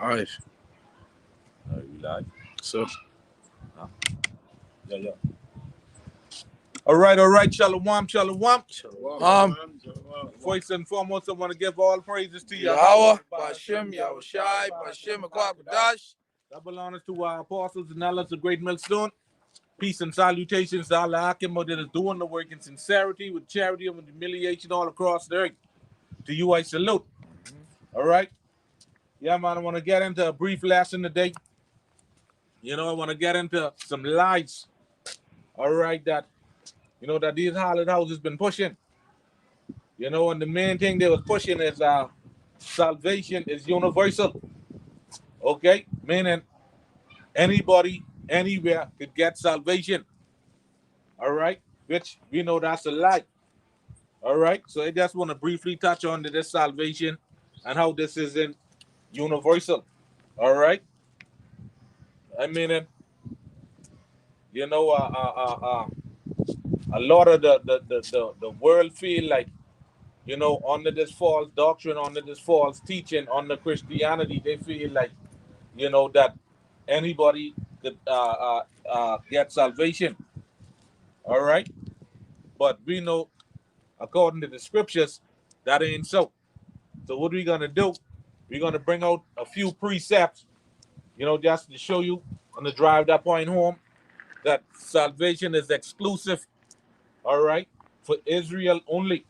Live. Are we live? So, Yeah. All right. Shalom. First and foremost, I want to give all praises to Yahweh, Bashem, Yahushai, Bashem, Akwabadash. Double honors to our apostles and elders of Great Millstone. Peace and salutations to Allah Akimo that is doing the work in sincerity, with charity, and with humiliation all across the earth. To you, I salute. All right. Yeah, man, I want to get into a brief lesson today. I want to get into some lies. All right, that these hallowed houses been pushing. And the main thing they was pushing is salvation is universal. Okay, meaning anybody, anywhere could get salvation. All right, which we know that's a lie. All right, so I just want to briefly touch on this salvation and how this isn't universal. All right, I mean, a lot of the world feel like, under this false doctrine, under this false teaching, under Christianity, they feel like, that anybody could get salvation. All right, but we know, according to the scriptures, that ain't so. So what are we gonna do? We're gonna bring out a few precepts, just to show you and to drive that point home that salvation is exclusive. All right, for Israel only.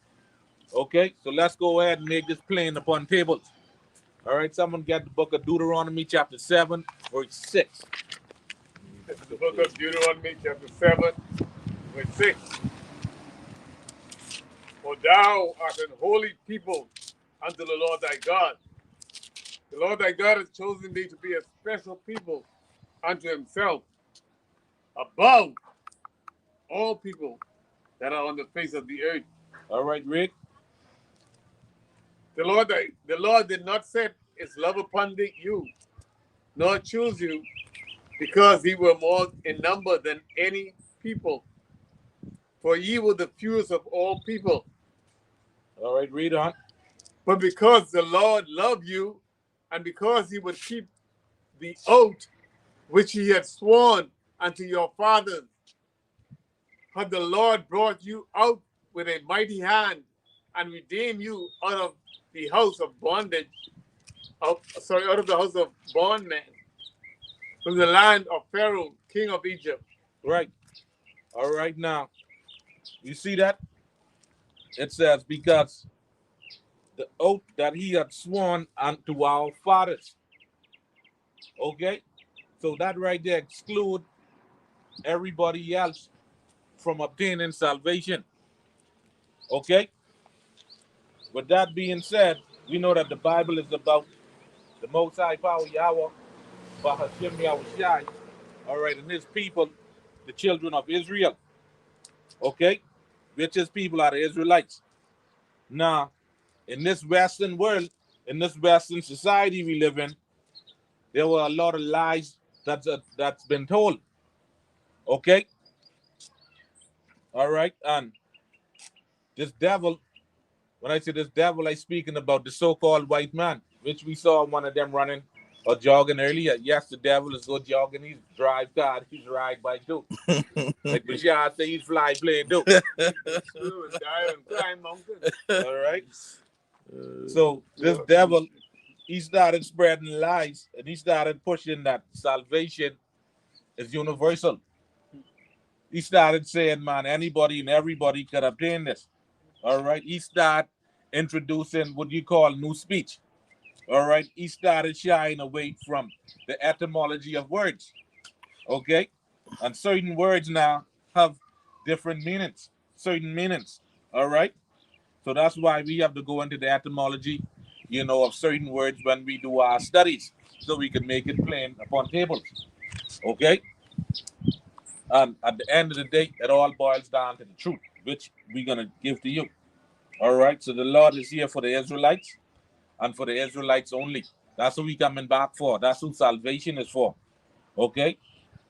Okay, so let's go ahead and make this plain upon tables. All right, someone get the book of Deuteronomy, chapter 7, verse 6. The book of Deuteronomy, chapter 7, verse 6. For thou art an holy people unto the Lord thy God. The Lord thy God has chosen thee to be a special people unto himself, above all people that are on the face of the earth. All right, Rick. The Lord did not set his love upon you, nor choose you, because ye were more in number than any people. For ye were the fewest of all people. All right, read on. But because the Lord loved you, and because he would keep the oath which he had sworn unto your fathers, had the Lord brought you out with a mighty hand, and redeemed you out of the house of bondage, out of the house of bondmen, from the land of Pharaoh, king of Egypt. Right. All right, now, you see that? It says, because the oath that he had sworn unto our fathers. Okay? So that right there exclude everybody else from obtaining salvation. Okay? With that being said, we know that the Bible is about the Most High Power Yahweh, Bahashim Yahushai, all right, and his people, the children of Israel. Okay? Which his people are the Israelites. Now, in this Western world, in this Western society we live in, there were a lot of lies that's been told. Okay? All right? And this devil, when I say this devil, I'm speaking about the so-called white man, which we saw one of them running or jogging earlier. Yes, the devil is go jogging. He's drive car. He's ride bike too. Like Bashar say, he's fly plane too. All right? So this devil, he started spreading lies, and he started pushing that salvation is universal. He started saying, man, anybody and everybody could obtain this. All right. He started introducing what you call new speech. All right. He started shying away from the etymology of words. Okay. And certain words now have different meanings, certain meanings. All right. So that's why we have to go into the etymology, of certain words when we do our studies, so we can make it plain upon tables. Okay? And at the end of the day, it all boils down to the truth, which we're going to give to you. All right? So the Lord is here for the Israelites and for the Israelites only. That's who we coming back for. That's who salvation is for. Okay?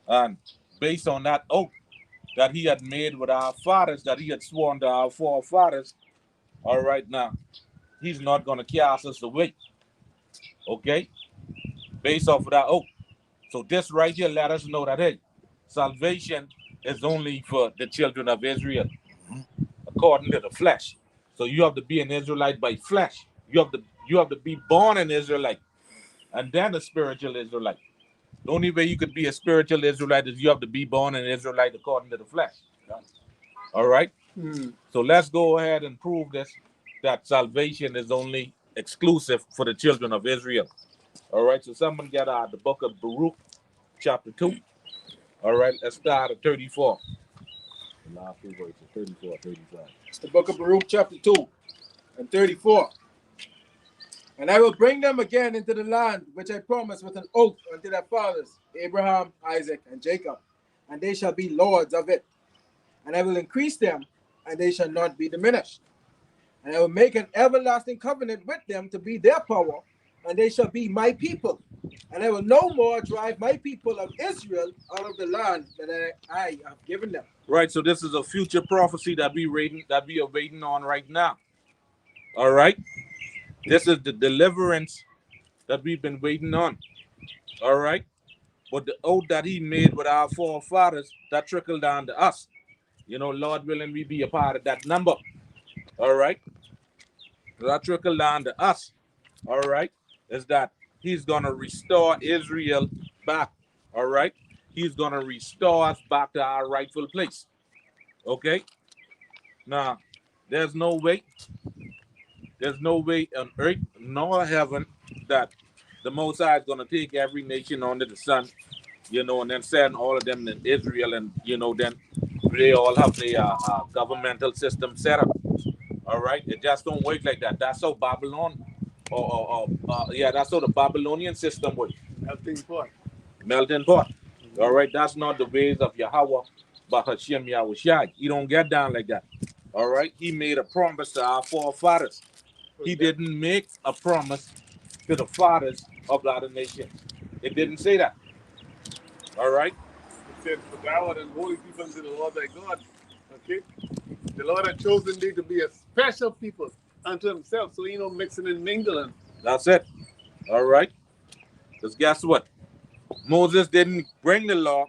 And based on that oath that he had made with our fathers, that he had sworn to our forefathers, all right, now, he's not going to cast us away. Okay? Based off of that oath. So this right here let us know that, hey, salvation is only for the children of Israel, according to the flesh. So you have to be an Israelite by flesh. You have to be born an Israelite, and then a spiritual Israelite. The only way you could be a spiritual Israelite is you have to be born an Israelite according to the flesh. All right? So let's go ahead and prove this, that salvation is only exclusive for the children of Israel. All right, so someone get out the book of Baruch, chapter 2. All right, let's start at 34. The last two verses, 34, 35. It's the book of Baruch, chapter 2 and 34. And I will bring them again into the land which I promised with an oath unto their fathers, Abraham, Isaac, and Jacob, and they shall be lords of it. And I will increase them, and they shall not be diminished. And I will make an everlasting covenant with them to be their power, and they shall be my people. And I will no more drive my people of Israel out of the land that I have given them. Right, so this is a future prophecy that we are waiting on right now. All right, this is the deliverance that we've been waiting on. All right, but the oath that he made with our forefathers, that trickled down to us. You know, Lord willing, we be a part of that number. All right, that trickled down to us. All right, is that he's gonna restore Israel back. All right, he's gonna restore us back to our rightful place. Okay. Now, there's no way on earth nor heaven that the Most High is going to take every nation under the sun, you know, and then send all of them in Israel, and, you know, then they all have their governmental system set up. All right? It just don't work like that. That's how Babylon, that's how the Babylonian system works. Melting pot. All right? That's not the ways of Yahweh, but Hashem Yahushai. He don't get down like that. All right? He made a promise to our forefathers. He didn't make a promise to the fathers of the other nations. It didn't say that. All right? It said, for thou art an holy people unto the Lord thy God. Okay? The Lord had chosen thee to be a special people unto himself, so you know, mixing and mingling. That's it. All right? Because guess what? Moses didn't bring the law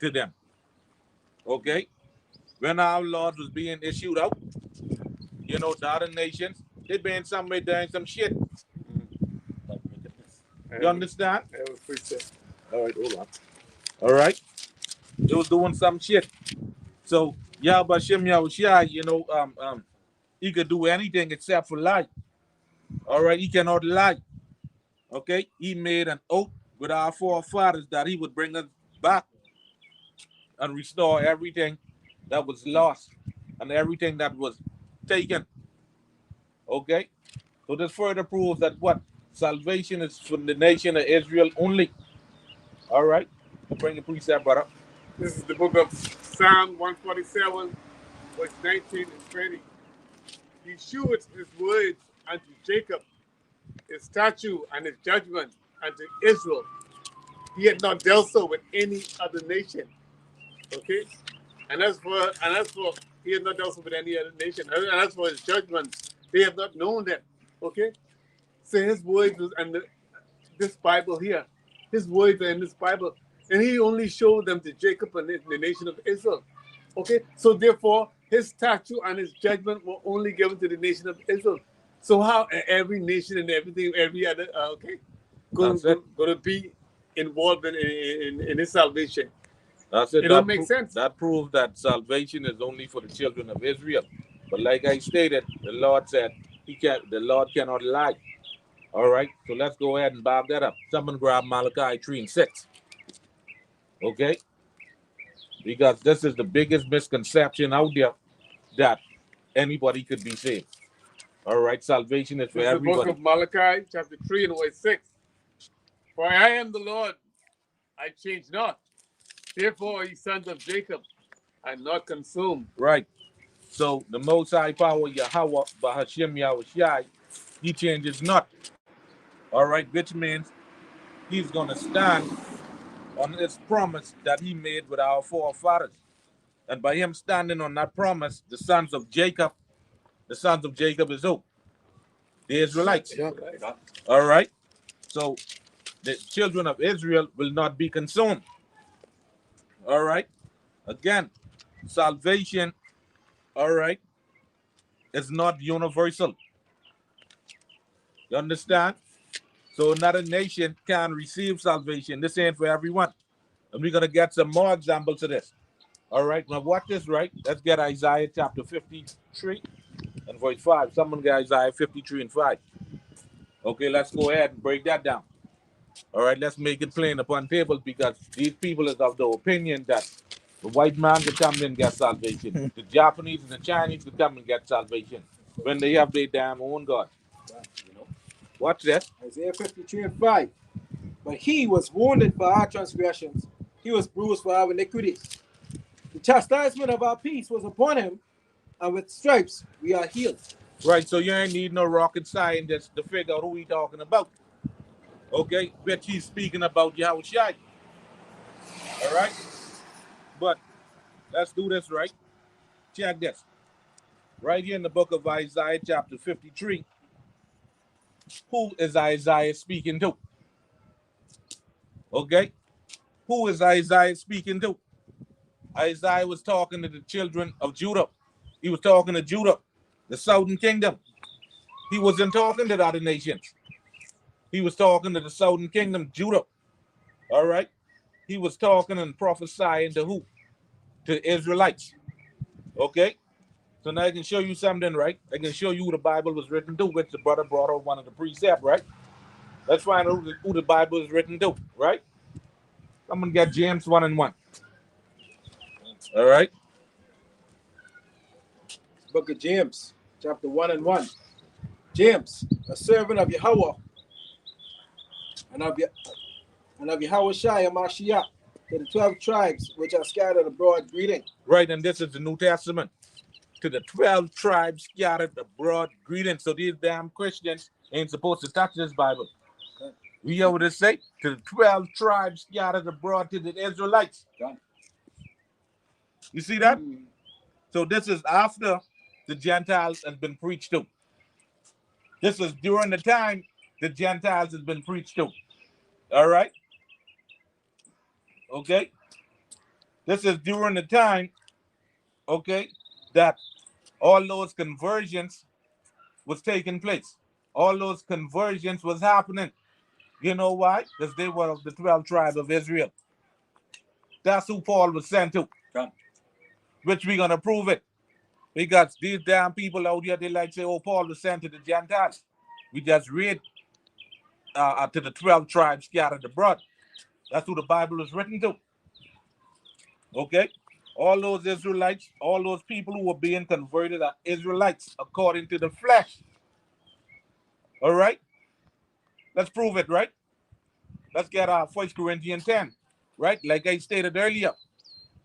to them. Okay? When our laws was being issued out, you know, the other nations, they been somewhere doing some shit. You understand? That was pretty sad. All right, hold on. All right? They was doing some shit. So, Yahweh Shem Yahushua, you know, he could do anything except for lie. All right? He cannot lie. Okay? He made an oath with our forefathers that he would bring us back and restore everything that was lost and everything that was taken. Okay? So this further proves that what? Salvation is for the nation of Israel only. All right? Bring the precept, brother. This is the book of Psalm 147, verse 19 and 20. He sheweth his words unto Jacob, his statute and his judgment unto Israel. He had not dealt so with any other nation. Okay? And as for he had not dealt so with any other nation. And as for his judgments, they have not known them. Okay? So his words was and this Bible here. His words are in this Bible. And he only showed them to Jacob and the nation of Israel. Okay? So therefore, his statute and his judgment were only given to the nation of Israel. So how every nation and everything, every other, going to be involved in his salvation? That's it. It don't make sense. That proves that salvation is only for the children of Israel. But like I stated, the Lord said the Lord cannot lie. All right, so let's go ahead and back that up. Someone grab Malachi 3 and 6. Okay? Because this is the biggest misconception out there that anybody could be saved. All right, salvation is for everybody. The book of Malachi, chapter 3 and verse 6. For I am the Lord, I change not. Therefore, ye sons of Jacob, are not consumed. Right. So the Most High Power Yahweh, Bahashem Yahushai, he changes not. All right, which means he's going to stand on his promise that he made with our forefathers. And by him standing on that promise, the sons of Jacob is who? The Israelites. Yeah. All right. So the children of Israel will not be consumed. All right. Again, salvation, all right, is not universal. You understand? So another nation can receive salvation. This ain't for everyone. And we're going to get some more examples of this. All right. Now, watch this, right? Let's get Isaiah chapter 53 and verse 5. Someone get Isaiah 53 and 5. Okay, let's go ahead and break that down. All right, let's make it plain upon tables because these people is of the opinion that the white man could come and get salvation. The Japanese and the Chinese could come and get salvation when they have their damn own God. You know? Watch that. Isaiah 53 and 5. But he was wounded for our transgressions, he was bruised for our iniquities. The chastisement of our peace was upon him, and with stripes we are healed. Right, so you ain't need no rocket scientist to figure out who we talking about. Okay, bet he's speaking about Yahushua. All right, but let's do this right. Check this. Right here in the book of Isaiah, chapter 53. Who is Isaiah speaking to? Okay, who is Isaiah speaking to? Isaiah was talking to the children of Judah. He was talking to Judah, the southern kingdom. He wasn't talking to the other nations. He was talking to the southern kingdom, Judah. All right. He was talking and prophesying to who? To the Israelites. Okay. So now I can show you something, right? I can show you who the Bible was written to, which the brother brought out one of the precepts, right? Let's find out who the Bible is written to, right? I'm going to get James 1 and 1. All right. Book of James, chapter 1 and 1. James, a servant of Yahweh, and of Yahushua Mashiach, to the 12 tribes which are scattered abroad, greeting. Right, and this is the New Testament. To the 12 tribes scattered abroad, greeting. So these damn Christians ain't supposed to touch this Bible. You hear what it say? To the 12 tribes scattered abroad, to the Israelites. You see that? So this is after the Gentiles has been preached to. This is during the time the Gentiles has been preached to. All right? Okay? This is during the time, okay, that all those conversions was taking place. All those conversions was happening. You know why? Because they were of the 12 tribes of Israel. That's who Paul was sent to. Which we're going to prove it. Because these damn people out here, they like to say, oh, Paul was sent to the Gentiles. We just read to the 12 tribes scattered abroad. That's who the Bible is written to. Okay? All those Israelites, all those people who were being converted are Israelites according to the flesh. All right? Let's prove it, right? Let's get 1 Corinthians 10, right? Like I stated earlier,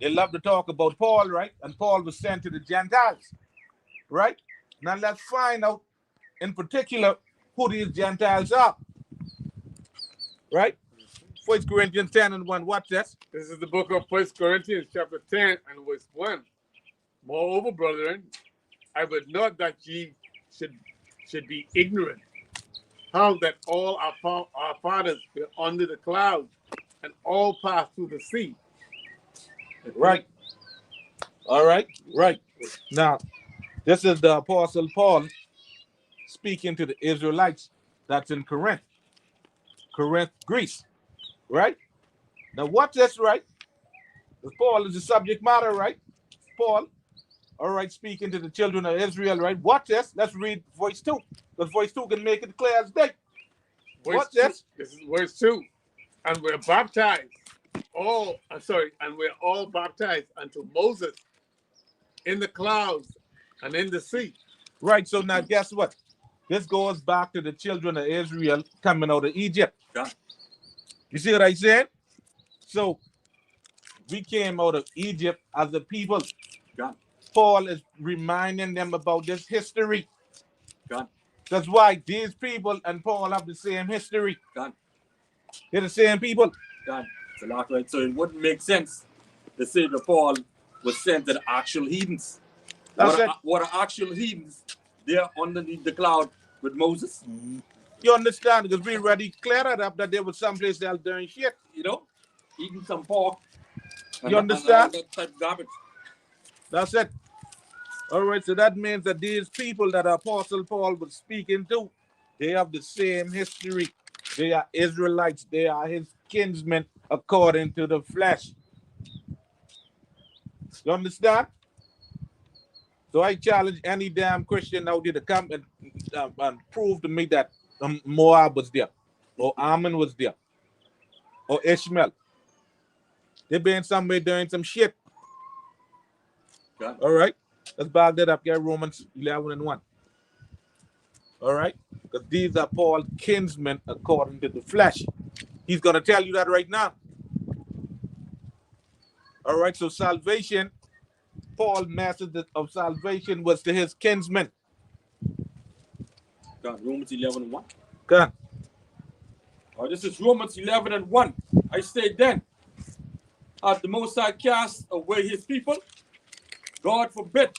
they love to talk about Paul, right? And Paul was sent to the Gentiles, right? Now let's find out in particular who these Gentiles are, right? 1 Corinthians 10 and 1, watch this. This is the book of 1 Corinthians chapter 10 and verse 1. Moreover, brethren, I would not that ye should be ignorant, how that all our fathers were under the clouds, and all passed through the sea. Right. All right. Right. Now, this is the Apostle Paul speaking to the Israelites that's in Corinth, Greece. Right? Now, watch this, right? Paul is the subject matter, right? Paul, all right, speaking to the children of Israel, right? Watch this. Let's read verse 2. Because verse 2 can make it clear as day. Watch this. This is verse 2. And we're baptized. And we're all baptized unto Moses in the clouds and in the sea. Right. So now guess what? This goes back to the children of Israel coming out of Egypt. Yeah. You see what I said? So we came out of Egypt as a people. Yeah. Paul is reminding them about this history. Yeah. That's why these people and Paul have the same history. Yeah. They're the same people. God, it's a lot, right? So it wouldn't make sense to say that Paul was sent to the actual heathens. That's what are actual heathens? They're underneath the cloud with Moses. You understand? Because we already cleared it up that there was someplace else doing shit. You know, eating some pork. You understand? And all that type of garbage. That's it. All right, so that means that these people that Apostle Paul was speaking to, they have the same history. They are Israelites. They are his kinsmen according to the flesh. You understand? So I challenge any damn Christian out there to come and prove to me that Moab was there, or Ammon was there, or Ishmael. They been somewhere doing some shit. God. All right, let's back that up. Get Romans 11:1. All right, because these are Paul's kinsmen according to the flesh. He's gonna tell you that right now. All right, so salvation, Paul's message of salvation was to his kinsmen. God, Romans 11:1. God. Oh, this is Romans 11:1. I say then, as the Most High cast away his people, God forbid,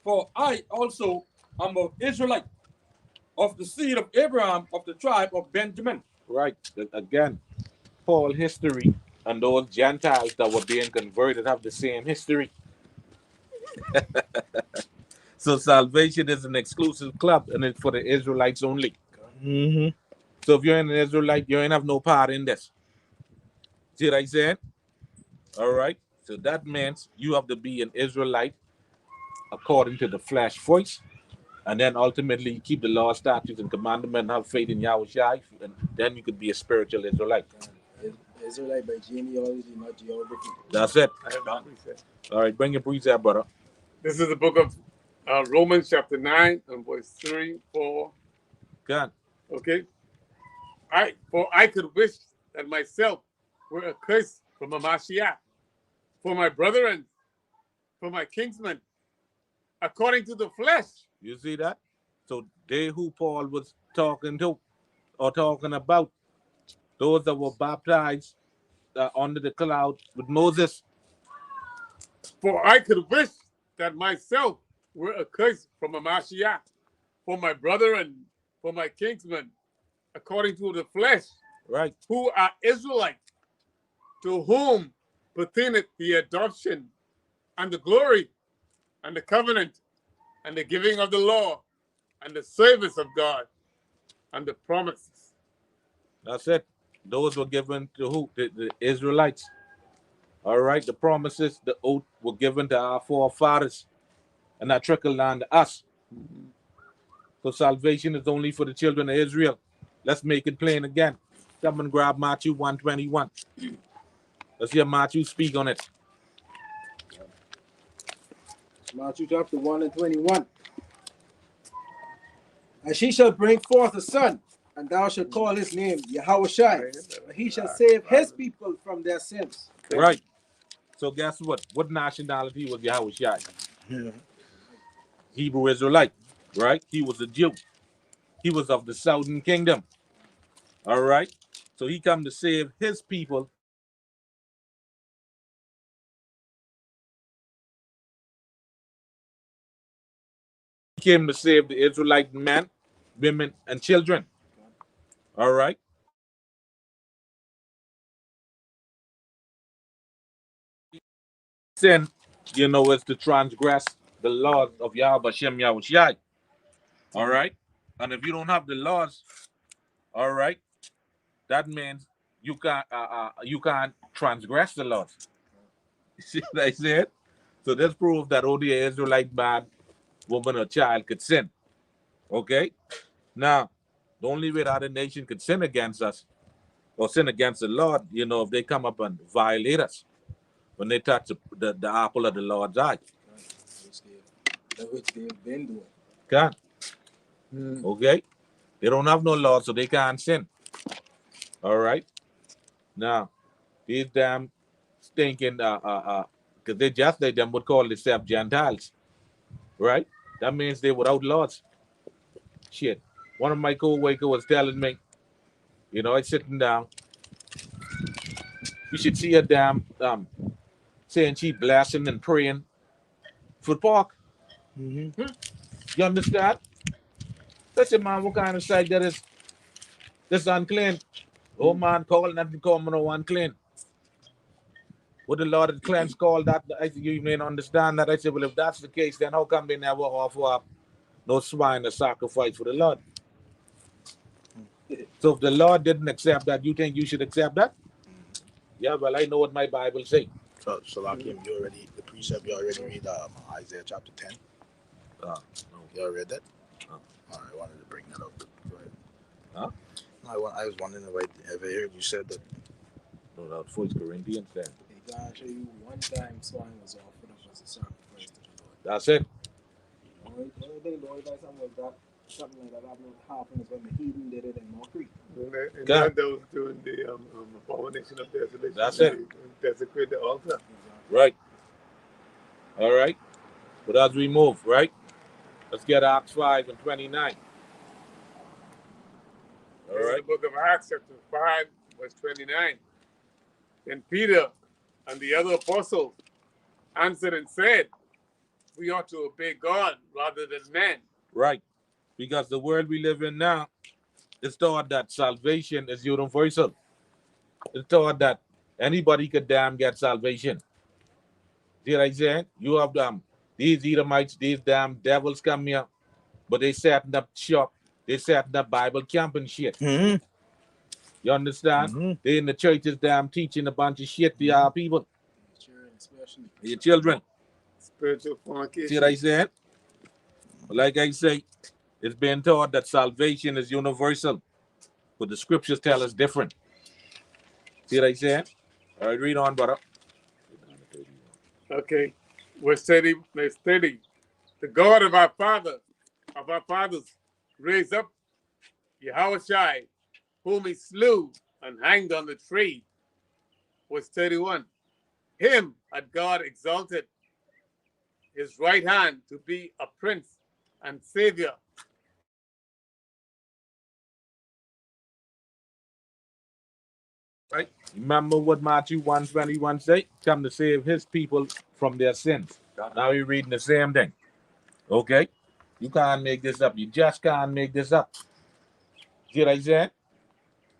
for I also am an Israelite, of the seed of Abraham, of the tribe of Benjamin. Right. Again, Paul history and those Gentiles that were being converted have the same history. So salvation is an exclusive club and it's for the Israelites only. Mm-hmm. So if you're an Israelite, you ain't have no part in this. See what I said? All right. So that means you have to be an Israelite according to the flesh voice. And then ultimately keep the law, statutes, and commandments, and have faith in Yahushua, and then you could be a spiritual Israelite. Israelite by genealogy, not geography. That's it. All right, bring your precept, brother. This is the book of Romans chapter 9 and verse 3, 4. God. Okay. I could wish that myself were accursed from a Mashiach, for my brethren, for my kinsmen, according to the flesh. You see that? So they who Paul was talking to or talking about, those that were baptized under the cloud with Moses. For I could wish that myself were accursed from a Mashiach, for my brethren, for my kinsmen, according to the flesh, right, who are Israelites, to whom pertaineth the adoption and the glory and the covenant and the giving of the law and the service of God and the promises. That's it. Those were given to who? The Israelites. All right, the promises, the oath were given to our forefathers, and that trickled down to us. So salvation is only for the children of Israel. Let's make it plain again. Come and grab Matthew 1:21. Let's hear Matthew speak on it. Matthew chapter 1:21. And she shall bring forth a son, and thou shalt call his name Yahushua, and he shall save his people from their sins. Right. So guess what? What nationality was Yahushua? Yeah. Hebrew Israelite, right? He was a Jew. He was of the southern kingdom. All right. So he come to save his people. He came to save the Israelite men, women, and children. All right. Sin, is to transgress the laws of Yahweh Shem Yahushai. All right. And if you don't have the laws, all right, that means you can't transgress the laws. See what I said? So this proves that only an Israelite man, woman, or child could sin. Okay? Now, the only way the other nation could sin against us or sin against the Lord, if they come up and violate us when they touch the apple of the Lord's eye. Which they've been doing. Can't. Okay? They don't have no law, so they can't sin. All right? Now, these damn stinking, because they just like them would call themselves Gentiles. Right? That means they without laws. Shit. One of my co-workers was telling me, I sitting down. You should see a damn saying she blessing and praying for pork. Mm-hmm. You understand? Listen, man, what kind of sight that is? This unclean. Oh man, call nothing common or unclean. What the Lord had cleansed called that, you may understand that. I said, well, if that's the case, then how come they never offer up no swine or sacrifice for the Lord? So if the Lord didn't accept that, you think you should accept that? Yeah, well, I know what my Bible say. So Lakim, you already the precept. You already read Isaiah chapter 10. No. You already read that? No. I wanted to bring that up. Go ahead. Huh? No, I was wondering if I ever heard you said that. No, that 1 Corinthians 10. God show you one time swine was offered up as a sacrifice to the Lord. That's it. The only time something like that happened is when the heathen did it in mockery. And God. that was during the abomination of desolation. That's it. Desecrate the altar. Right. All right. But as we move, right? Let's get Acts 5 and 29. All In right. the book of Acts, chapter 5, verse 29. Then Peter and the other apostles answered and said, we ought to obey God rather than men. Right. Because the world we live in now is taught that salvation is universal. It's taught that anybody could damn get salvation. See what I saying? You have them. These Edomites, these damn devils come here, but they setting up shop. They setting up Bible camp and shit. Mm-hmm. You understand? Mm-hmm. They in the churches damn teaching a bunch of shit to our people. Especially. Your children. Spiritual fornication. See what I said? Like I say, it's been taught that salvation is universal, but the scriptures tell us different. See what I said? All right, read on, brother. Okay. Verse 30. The God of our fathers, raised up Yahushai, whom he slew and hanged on the tree. Verse 31. Him had God exalted his right hand to be a prince and savior. Right? Remember what Matthew 1:21 say? Come to save his people from their sins. Now you're reading the same thing. Okay? You can't make this up. You just can't make this up. See what I said?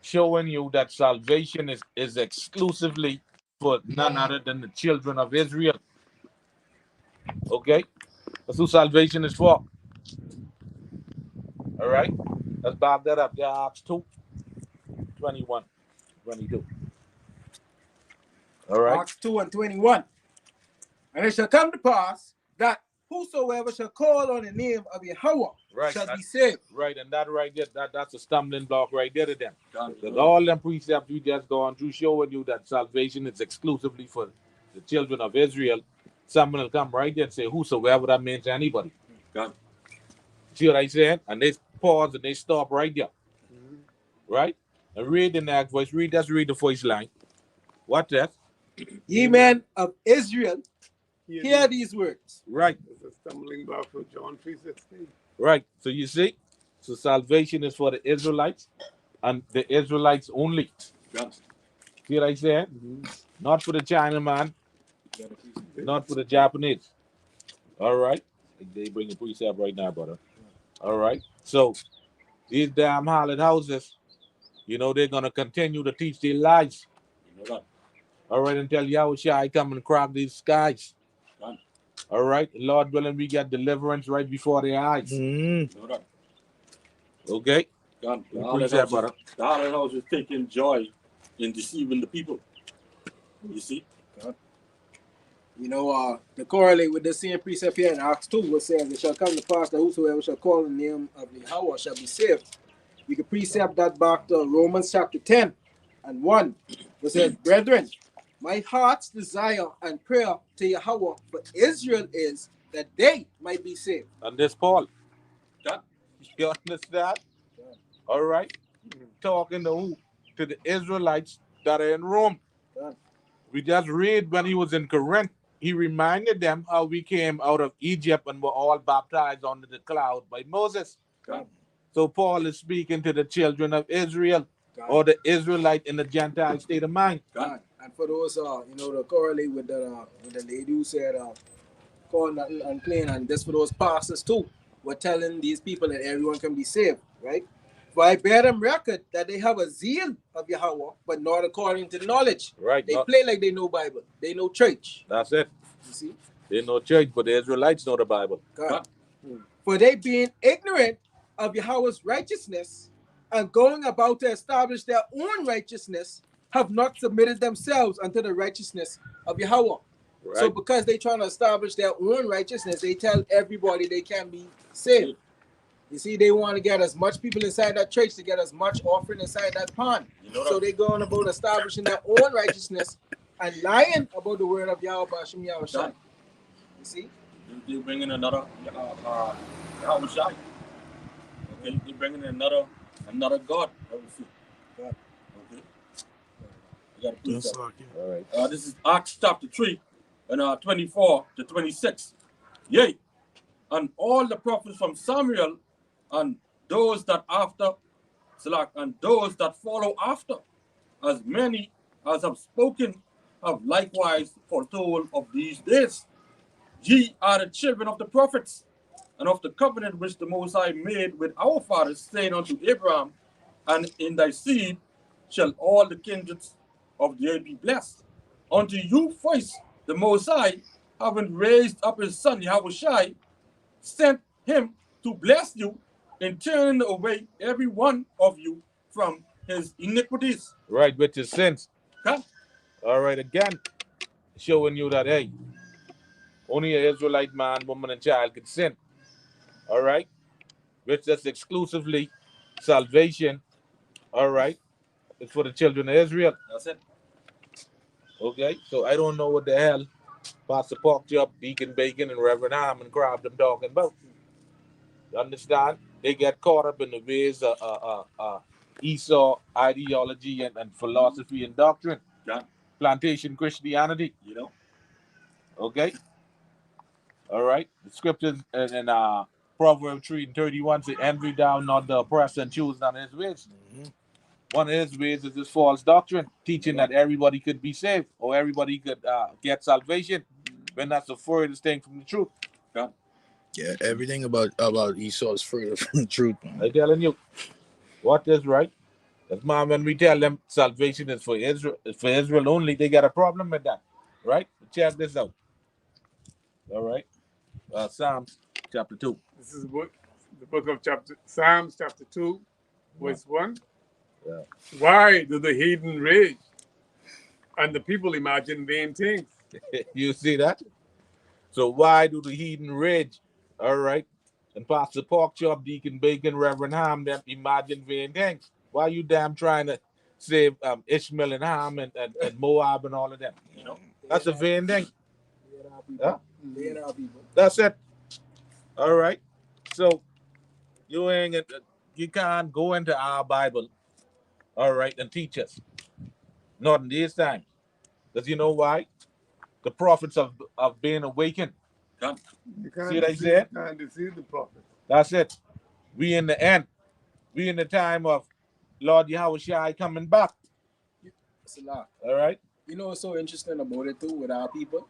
Showing you that salvation is exclusively for none other than the children of Israel. Okay? That's who salvation is for. All right? Let's back that up. Yeah, Acts 2, 21, 22. All right? Acts 2 and 21. And it shall come to pass that whosoever shall call on the name of Yahweh shall be saved. Right, and that right there, that's a stumbling block right there to them. Because all them precepts we just gone through showing you that salvation is exclusively for the children of Israel. Someone will come right there and say, whosoever, that means anybody. God. See what I said? And they pause and they stop right there. Right? And read the next voice. Just read the first line. What that? Ye men of Israel, hear these words. Right. It's a stumbling block for John 3:16. Right. So you see? So salvation is for the Israelites and the Israelites only. God. See what I said? Not for the Chinaman, not for the Japanese. All right. They bring a precept right now, brother. All right. So these damn harlot houses, you know, they're gonna continue to teach their lies. You know that. All right, until Yahushua come and crack these skies. God. All right, Lord willing, we get deliverance right before their eyes. You know that. Okay. God. The Precept, harlot house is taking joy in deceiving the people. You see? God. You know, to correlate with the same precept here in Acts 2, which says, it shall come to pass that whosoever shall call on the name of Yahweh shall be saved. You can precept that back to Romans chapter 10 and 1, which says, brethren, my heart's desire and prayer to Yahweh for Israel is that they might be saved. And this Paul. God. You understand? All right. Talking to who? To the Israelites that are in Rome. God. We just read when he was in Corinth. He reminded them how we came out of Egypt and were all baptized under the cloud by Moses. God. So Paul is speaking to the children of Israel, God. or the Israelite in the Gentile state of mind. God. And for those, you know, to correlate with the lady who said, call nothing unclean, and this for those pastors too. were telling these people that everyone can be saved, right? For I bear them record that they have a zeal of Yahweh, but not according to knowledge. Right. They play like they know Bible. They know church. That's it. You see? They know church, but the Israelites know the Bible. God. For they being ignorant of Yahweh's righteousness and going about to establish their own righteousness, have not submitted themselves unto the righteousness of Yahweh. Right. So because they trying to establish their own righteousness, they tell everybody they can be saved. You see, they want to get as much people inside that church to get as much offering inside that pond. So they going about establishing their own righteousness and lying about the word of Yahweh Bashim Yahushua. You see? They bring in another Yahushua. Okay, they bring in another God. God. Okay. You got to prove that. All right. This is Acts chapter 3 and 24 to 26. Yea, and all the prophets from Samuel and those that follow after, as many as have spoken, have likewise foretold of these days. Ye are the children of the prophets, and of the covenant which the Most High made with our fathers, saying unto Abraham, and in thy seed shall all the kindreds of the earth be blessed. Unto you first the Most High, having raised up his son Yahushua, sent him to bless you in turning away every one of you from his iniquities. Right, with his sins. Okay? All right, again, showing you that, hey, only an Israelite man, woman, and child can sin. All right? Which is exclusively salvation. All right? It's for the children of Israel. That's it. Okay? So I don't know what the hell Pastor Porkchop, Deacon Bacon, and Reverend Ham and Crab them talking about. You understand? They get caught up in the ways of Esau ideology and philosophy and doctrine. Yeah. Plantation Christianity. You know? Okay? All right? The scriptures in Proverbs 3:31 say, envy thou not the oppressed and choose not his ways. Mhm. One of his ways is this false doctrine, teaching that everybody could be saved or everybody could get salvation, when that's the furthest thing from the truth. Yeah. Yeah, everything about Esau is further from the truth, man. I'm telling you, what is right? That's why when we tell them salvation is for Israel only, they got a problem with that, right? Check this out. All right, Psalms chapter 2. This is the book of Psalms chapter 2, verse 1. Yeah. Why do the heathen rage and the people imagine vain things? You see that? So why do the heathen rage? All right, and Pastor Porkchop, Deacon Bacon, Reverend Ham, them imagine vain things. Why you damn trying to save Ishmael and Ham and Moab and all of them? You know? That's a vain thing. Huh? They ain't our people. That's it. All right. So you can't go into our Bible, all right, and teach us. Not in these times. Because you know why? The prophets of being awakened. You can't See what I deceive- said? You can't deceive the prophet. That's it. We in the end. We in the time of Lord Yahushua coming back. Salah. All right. You know what's so interesting about it too with our people?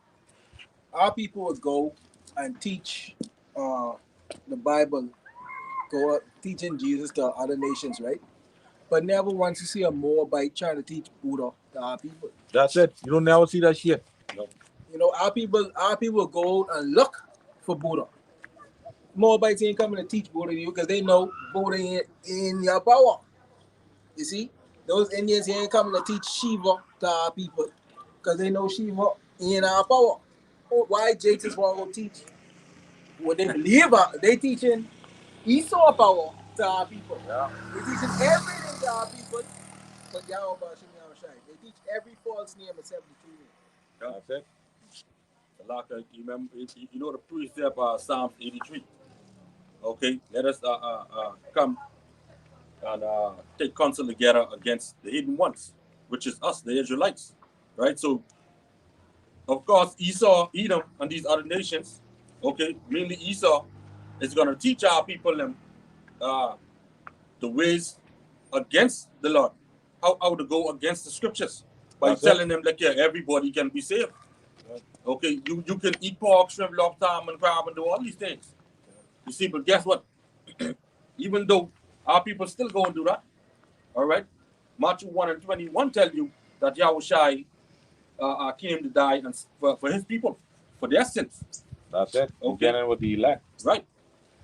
Our people would go and teach the Bible, go up teaching Jesus to other nations, right? But never once you see a Moabite trying to teach Buddha to our people. That's it. You don't never see that shit. You know, our people go out and look for Buddha. Moabites ain't coming to teach Buddha to you because they know Buddha ain't in your power. You see? Those Indians ain't coming to teach Shiva to our people because they know Shiva ain't our power. Why Jesus want to go teach what they believe about? They teaching Esau power to our people. Yeah. They teaching everything to our people, but Yahweh Bashim Yahushua. They teach every false name except the true name. That's it. Like, you remember, you know the precept Psalms 83. Okay, let us come and take counsel together against the hidden ones, which is us, the Israelites, right? So, of course, Esau, Edom, and these other nations, okay, mainly Esau, is going to teach our people them the ways against the Lord, how to go against the scriptures by telling them like, yeah, everybody can be saved. Okay, you can eat pork, shrimp, lobster, and crab, and do all these things. You see, but guess what? Even though our people still go and do that, all right? Matthew 1 and 21 tell you that Yahushua came to die and for his people, for their sins. That's it. Okay. Beginning with the elect. Right.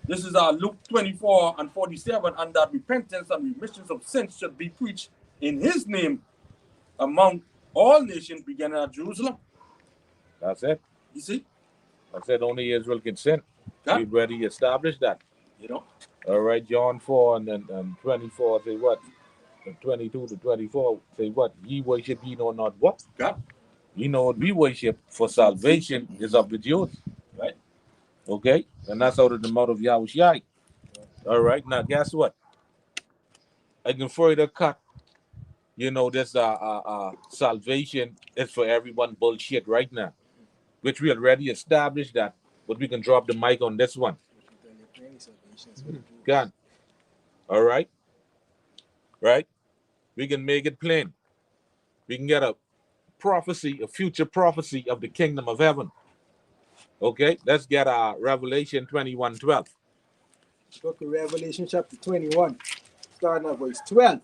This is Luke 24 and 47, and that repentance and remissions of sins should be preached in his name among all nations, beginning at Jerusalem. That's it. You see? I said only Israel can sin. Yeah. We've already established that. You know? All right, John 4 and 24 say what? And 22 to 24 say what? Ye worship ye know not what? God. You know what we worship for salvation is of the Jews. Right. Okay? And that's out of the mouth of Yahushua. All right, now guess what? I can further cut, you know, this salvation is for everyone bullshit right now, which we already established that, but we can drop the mic on this one. God. All right? Right? We can make it plain. We can get a prophecy, a future prophecy of the kingdom of heaven. Okay? Let's get Revelation 21:12. Book of Revelation chapter 21, starting at verse 12.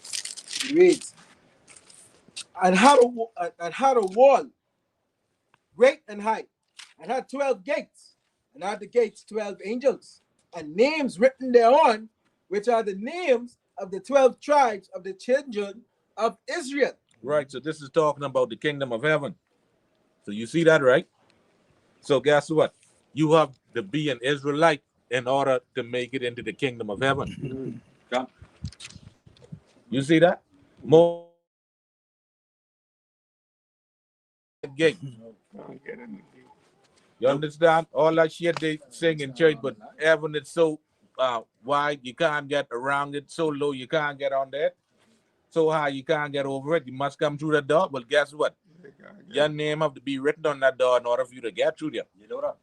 It reads, and had a wall great and high, and had 12 gates, and at the gates 12 angels, and names written thereon, which are the names of the 12 tribes of the children of Israel. Right, so this is talking about the kingdom of heaven. So you see that, right? So guess what? You have to be an Israelite in order to make it into the kingdom of heaven. God. You see that? More gate. You understand? All that shit they sing in church, but heaven is so wide you can't get around it, so low you can't get on that, so high you can't get over it. You must come through the door. But guess what? Your name have to be written on that door in order for you to get through there. You know that?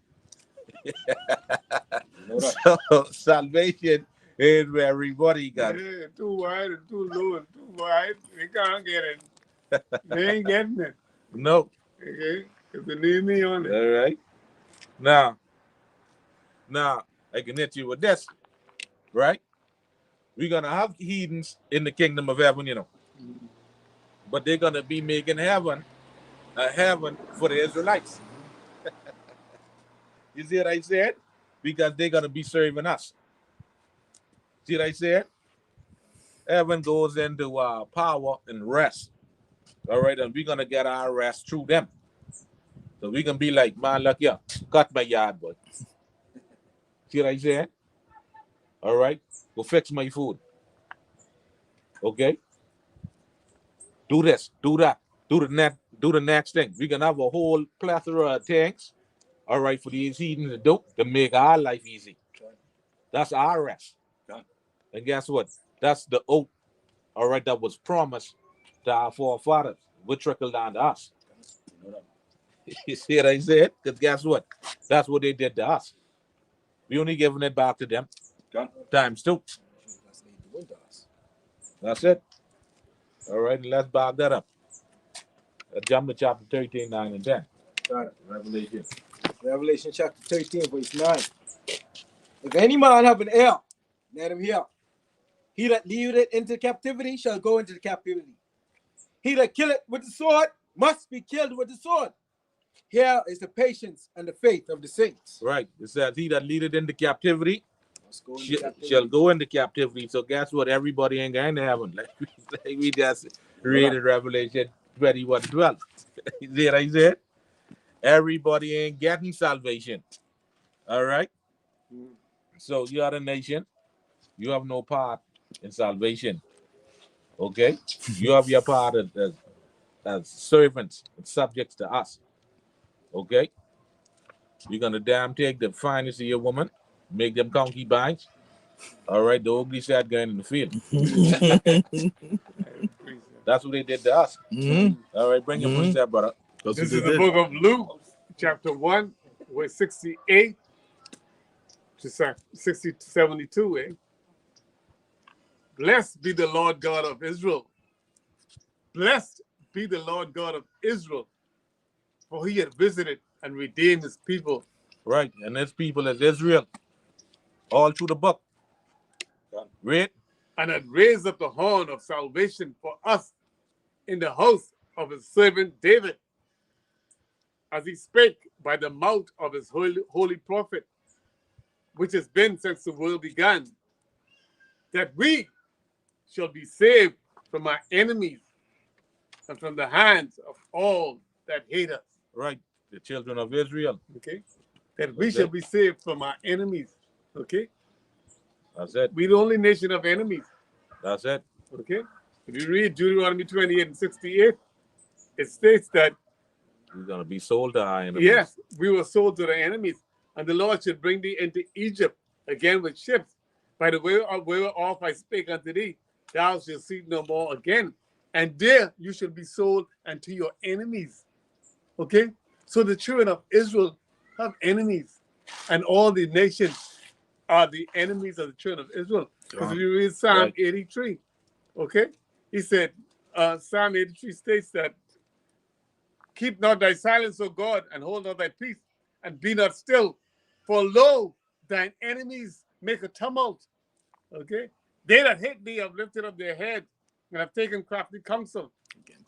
So salvation is where everybody got. Yeah, too wide and too low and too wide. They can't get it. They ain't getting it. No. Okay? Because they need me on it. All right. Now, I can hit you with this, right? We're going to have heathens in the kingdom of heaven, you know. But they're going to be making heaven a heaven for the Israelites. You see what I said? Because they're going to be serving us. See what I said? Heaven goes into power and rest. All right, and we're going to get our rest through them. So we can be like, man, look here, cut my yard, boy. See what I said? All right, go fix my food. Okay? Do this, do that, do the next thing. We can have a whole plethora of things, all right, for these heathens to do to make our life easy. That's our rest. And guess what? That's the oath, all right, that was promised to our forefathers, will trickle down to us. You see what I said? Because guess what? That's what they did to us. We only giving it back to them. Times two. That's it. All right, and let's back that up. Let's jump to chapter 13, 9 and 10. Revelation. Revelation chapter 13, verse 9. If any man have an ear, let him hear. He that leadeth into captivity shall go into the captivity. He that killeth with the sword must be killed with the sword. Here is the patience and the faith of the saints. Right. It says, he that leadeth into captivity shall go into captivity. So guess what? Everybody ain't going to heaven. Like we just read in Revelation 21:12. You see what I said? Everybody ain't getting salvation. All right? So you are a nation. You have no part in salvation. Okay? You have your part as servants and subjects to us. Okay? You're going to damn take the finest of your woman, make them concubines. All right, the ugly sad guy in the field. That's what they did to us. All right, bring your precept, brother. This is the book of Luke, chapter 1, verse 68 to 60 to 72. Blessed be the Lord God of Israel. Blessed be the Lord God of Israel, for he had visited and redeemed his people. Right, and his people is Israel. all through the book. Read. And had raised up the horn of salvation for us in the house of his servant David, as he spake by the mouth of his holy prophet, which has been since the world began, that we shall be saved from our enemies and from the hands of all that hate us. Right. The children of Israel. Okay? That we shall be saved from our enemies. Okay? That's it. We're the only nation of enemies. That's it. Okay? If you read Deuteronomy 28 and 68, it states that we're going to be sold to our enemies. Yes, we were sold to the enemies, and the Lord should bring thee into Egypt again with ships. By the way whereof I spake unto thee, thou shalt see no more again. And there you shall be sold unto your enemies. Okay? So the children of Israel have enemies, and all the nations are the enemies of the children of Israel. Because if you read Psalm 83, okay, he said, Psalm 83 states that, keep not thy silence, O God, and hold not thy peace, and be not still. For lo, thine enemies make a tumult. Okay? They that hate thee have lifted up their head and have taken crafty counsel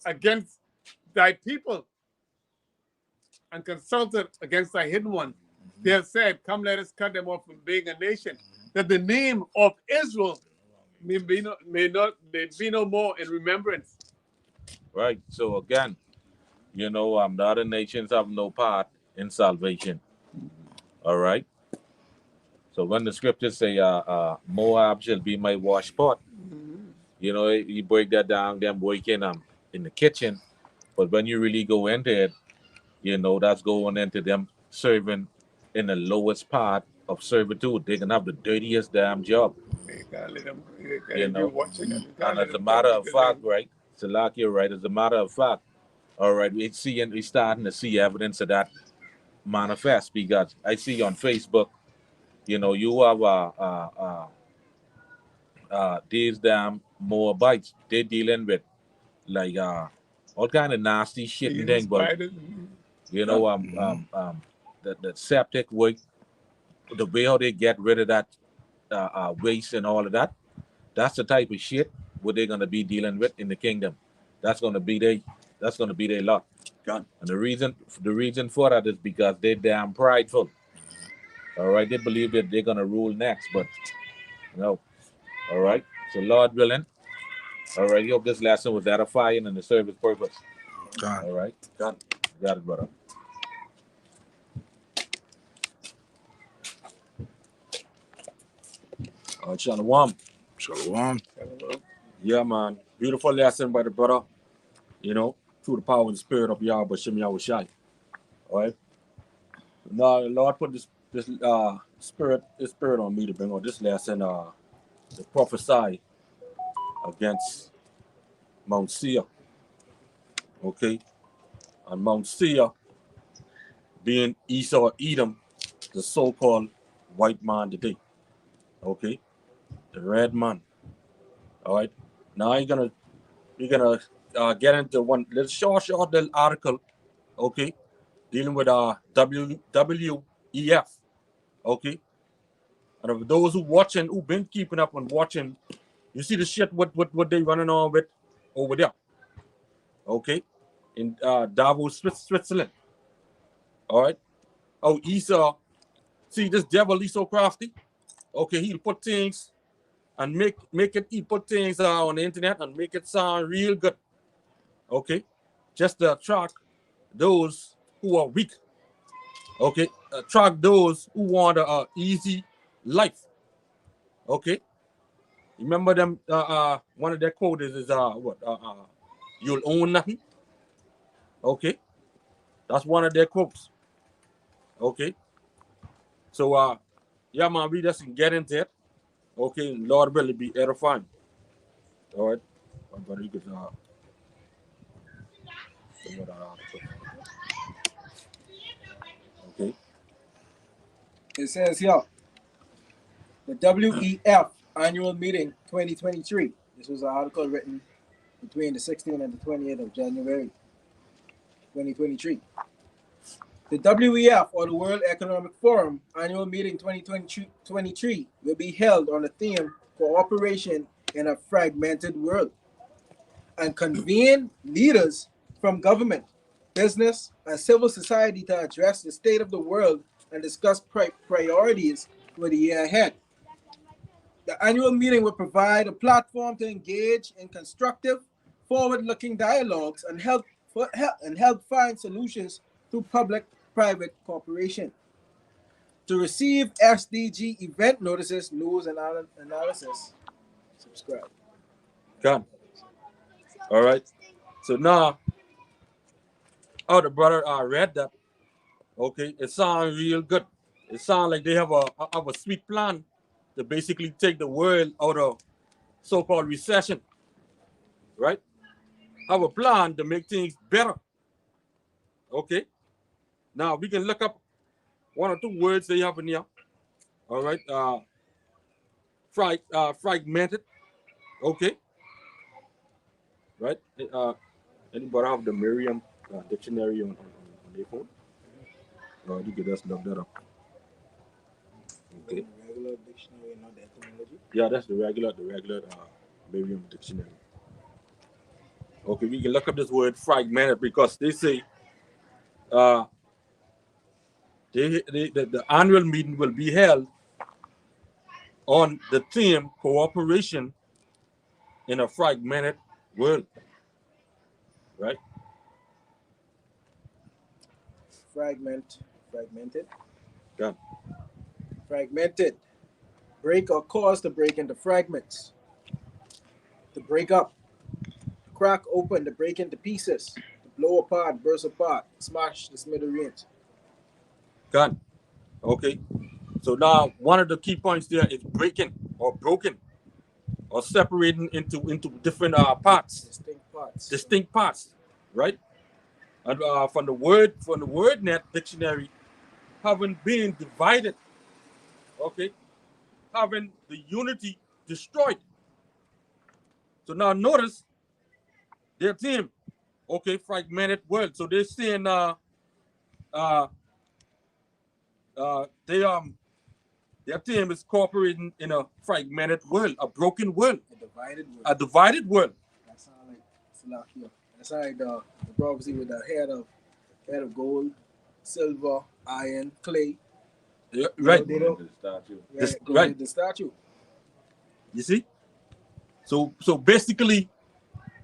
against thy people and consulted against thy hidden one. They have said, come, let us cut them off from being a nation, that the name of Israel may be no more in remembrance. Right. So again, you know, the other nations have no part in salvation. All right. So when the scriptures say, Moab shall be my wash pot, you know, you break that down, them working in the kitchen. But when you really go into it, you know, that's going into them serving in the lowest part of servitude. They can have the dirtiest damn job. You know, and as a matter of fact, right, Salakia, right, as a matter of fact, all right, we're starting to see evidence of that manifest, because I see on Facebook, you know, you have these damn Moabites, they're dealing with like all kind of nasty shit and things, but you know, the septic work, the way how they get rid of that waste and all of that, that's the type of shit what they're gonna be dealing with in the kingdom. That's gonna be their lot. And the reason for that is because they're damn prideful. All right, they believe that they're gonna rule next, but no. All right. So Lord willing, all right. I hope this lesson was edifying and the service purpose. All right. Got it, brother. Shalom. Shalom. Yeah, man. Beautiful lesson by the brother. You know, through the power and the spirit of Yahweh Shem Yahushai. All right. Now, the Lord put this spirit on me to bring on this lesson, to prophesy against Mount Seir. Okay. And Mount Seir being Esau, Edom, the so-called white man today. Okay. The red man. All right. Now you're gonna get into one little short little article, okay, dealing with WEF, okay. And of those who've been keeping up and watching, you see the shit what they running on with over there, okay, in Davos, Switzerland. All right. Oh, Esau, see this devil, he's so crafty. Okay, he'll put things and make it. He put things on the internet and make it sound real good. Okay, just to attract those who are weak. Okay, attract those who want a easy life. Okay, remember them. One of their quotes is you'll own nothing. Okay, that's one of their quotes. Okay, so yeah, man, we just get into it. Okay, Lord will be edifying. All right, but you could okay. It says here, the WEF annual meeting 2023. This was an article written between the 16th and the 20th of January 2023. The WEF, or the World Economic Forum, annual meeting 2023 will be held on the theme Cooperation in a Fragmented World, and convene leaders from government, business, and civil society to address the state of the world and discuss priorities for the year ahead. The annual meeting will provide a platform to engage in constructive, forward-looking dialogues and help find solutions through public-private cooperation. To receive SDG event notices, news, and analysis, subscribe. Come. All right. So now, the brother read that. Okay, it sounds real good. It sounds like they have a sweet plan to basically take the world out of so-called recession, right? Have a plan to make things better. Okay. Now we can look up one or two words they have in here. All right. Fragmented. Okay. Right. Anybody have the Merriam dictionary on their phone? You can just look that up. Okay. Regular dictionary, not the etymology. Yeah, that's the regular Merriam dictionary. Okay, we can look up this word fragmented because they say the annual meeting will be held on the theme cooperation in a fragmented world. Right? Fragmented. Yeah. Fragmented. Break or cause to break into fragments. To break up. Crack open, to break into pieces. To blow apart, burst apart, smash the smithereens. Got it. Okay. So now one of the key points there is breaking or broken or separating into different parts. Distinct parts. Right? And from the WordNet dictionary, having been divided, okay, having the unity destroyed. So now notice their theme, okay, fragmented world. So they're saying their theme is cooperating in a fragmented world, a broken world, a divided world. That sounds like Salakia. That's like the prophecy with the head of gold, silver, iron, clay. Yeah, right. They don't. Right. The statue. You see? So basically,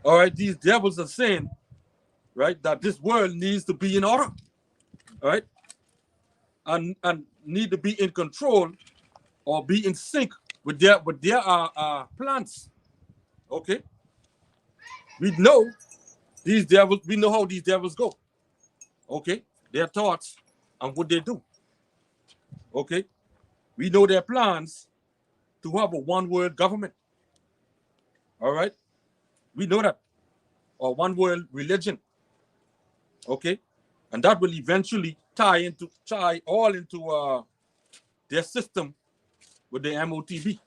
all right, these devils are saying, right, that this world needs to be in order, all right, and need to be in control or be in sync with their plans. Okay, we know these devils. We know how these devils go. Okay, their thoughts and what they do. Okay, we know their plans to have a one-world government. All right, we know that, or one-world religion. Okay, and that will eventually tie all into their system with the MOTB.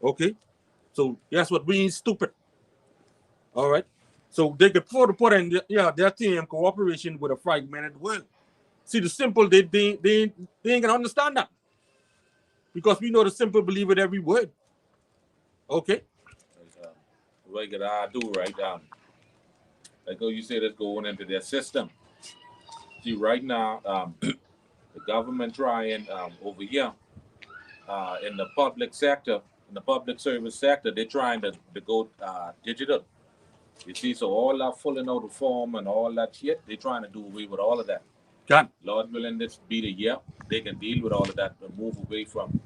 Okay, so that's what we ain't stupid. All right, so they could put in their team cooperation with a fragmented world. See, the simple they ain't gonna understand that because we know the simple believe in every word. Okay, What could I do right now? Like you said, it's going into their system. See, right now, the government trying over here in the public sector, in the public service sector, they're trying to go digital. You see, so all that filling out the form and all that shit, they're trying to do away with all of that. God, Lord willing, this be the year they can deal with all of that and move away from,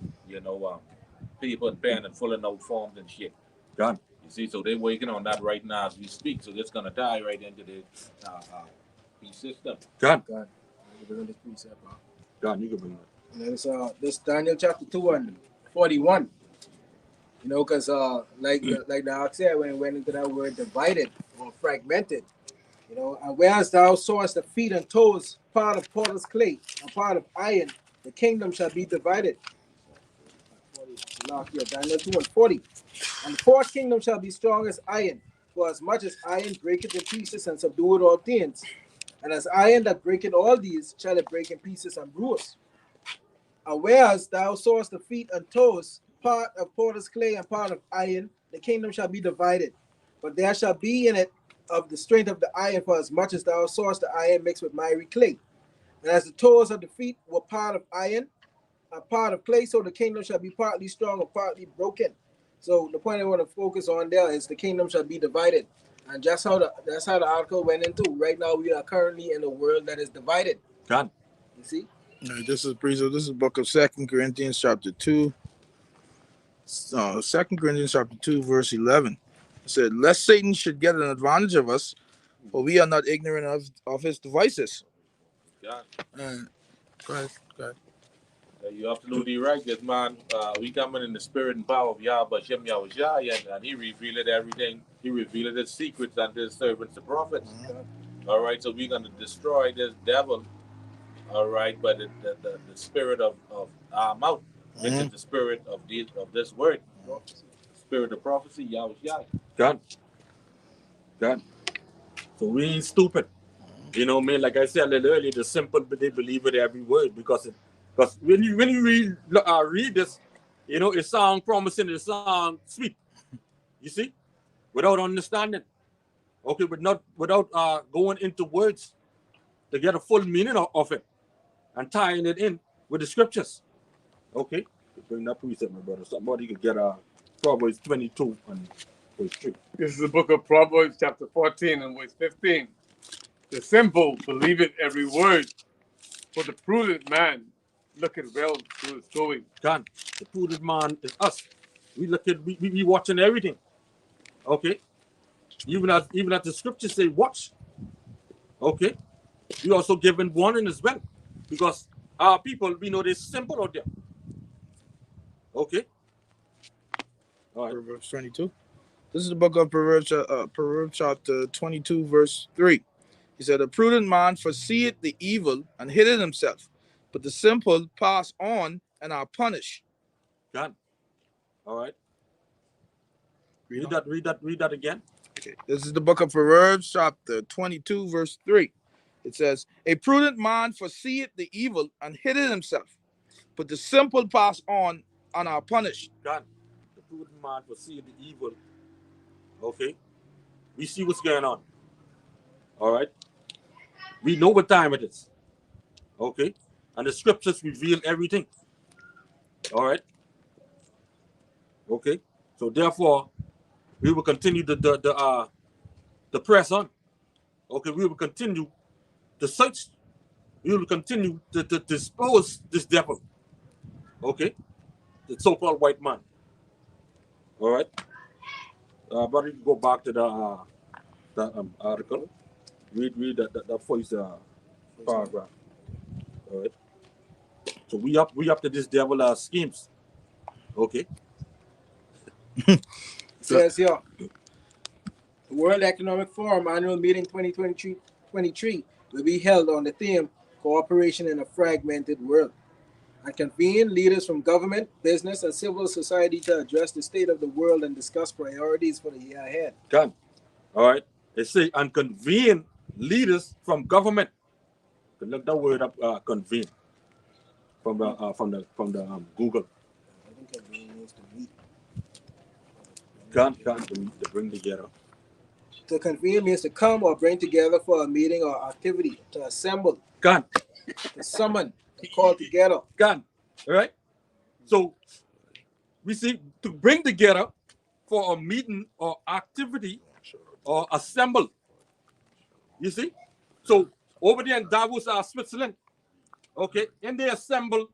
paper and pen and filling out forms and shit. God. You see, so they're working on that right now as we speak. So it's gonna tie right into the peace system. God. God, you can bring this precept, huh? God, you can bring that. And then this Daniel chapter 2 and 41. You know, because like the ox said when it went into that word divided or fragmented, you know, and whereas thou sawest the feet and toes, part of potter's clay, and part of iron, the kingdom shall be divided. Daniel 2 and 40. And the fourth kingdom shall be strong as iron, for as much as iron breaketh in pieces and subdueth all things, And as iron that breaketh all these, shall it break in pieces and bruise. And whereas thou sawest the feet and toes, part of potter's clay and part of iron, the kingdom shall be divided. But there shall be in it of the strength of the iron, for as much as thou sawest the iron mixed with miry clay. And as the toes of the feet were part of iron and part of clay, so the kingdom shall be partly strong and partly broken. So the point I want to focus on there is the kingdom shall be divided. And that's how the article went into. Right now we are currently in a world that is divided. God. You see? This is Breezo. This is the book of 2 Corinthians chapter 2. 2 Corinthians chapter 2, verse 11. It said, lest Satan should get an advantage of us, for we are not ignorant of his devices. God. Go ahead. You're absolutely right, yes, man. We coming in the spirit and power of Yahweh Shem Yahushua, and he revealed everything. He revealed his secrets unto his servants, the prophets. All right, so we're going to destroy this devil. All right, but the spirit of our mouth, which is the spirit of this word, spirit of prophecy, Yahushua. God. So we ain't stupid. You know, man, like I said a little earlier, the simple, but they believe it every word because when you read this, you know, it sounds promising, it sounds sweet. You see, without understanding, okay, but not without going into words to get a full meaning of it and tying it in with the scriptures. Okay, bring that precept, my brother. Somebody could get Proverbs 22 and verse 3. This is the book of Proverbs, chapter 14 and verse 15. The simple believe it every word, but the prudent man looketh well to his going. God, the prudent man is us. We look at we watching everything. Okay, even as the scriptures say, watch. Okay, we also given warning as well, because our people, we know they're simple out there. Okay. All right. Proverbs 22. This is the book of Proverbs chapter 22, verse 3. He said, a prudent man foreseeth the evil and hideth himself, but the simple pass on and are punished. God. All right. Read that again. Okay. This is the book of Proverbs chapter 22, verse 3. It says, a prudent man foreseeth the evil and hideth himself, but the simple pass on and are punished. God. The prudent man foreseeth the evil. Okay. We see what's going on. All right. We know what time it is. Okay. And the scriptures reveal everything. All right. Okay. So therefore, we will continue the press on. Okay. We will continue to search. We will continue to dispose this devil. Okay. The so-called white man. All right. But you can go back to the article. Read that first paragraph. All right. So we up to this devil schemes. Okay. It says here, the World Economic Forum annual meeting 2023 will be held on the theme Cooperation in a Fragmented World, and convene leaders from government, business, and civil society to address the state of the world and discuss priorities for the year ahead. Done. All right. They say and convene leaders from government. Look that word up. Convene from the Google. I think convene means to meet. Can't to bring together. To convene means to come or bring together for a meeting or activity. To assemble. Can't. To summon. To call together. Can't. All right. So we see to bring together for a meeting or activity or assemble. You see? So over there in Davos, Switzerland, okay, and they assemble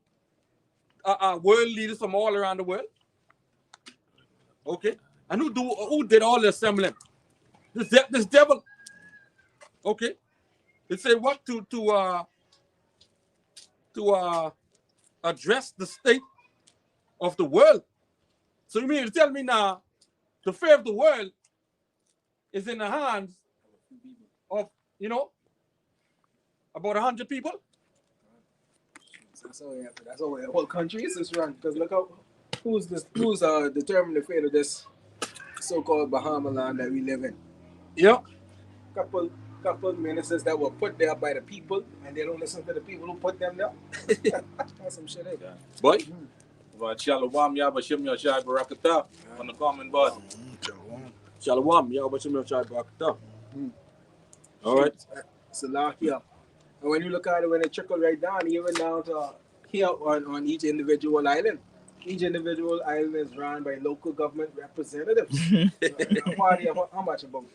world leaders from all around the world. Okay. And who did all the assembling? This devil. Okay. They say what to address the state of the world. So you mean to tell me now the fate of the world is in the hands of, about 100 people? That's how the whole country is run. Because look how who's determining the fate of this so-called Bahama land that we live in. Yeah. Couple couple of ministers that were put there by the people, and they don't listen to the people who put them there. That's some shit, eh? Yeah. Boy, Shalom, Yabashim Yashai Barakatah on the common body. Shalom, Yabashim Yashai Barakatah. All right. Salakia. And when you look at it, when it trickle right down, even down to here on each individual island. Each individual island is run by local government representatives. How much? About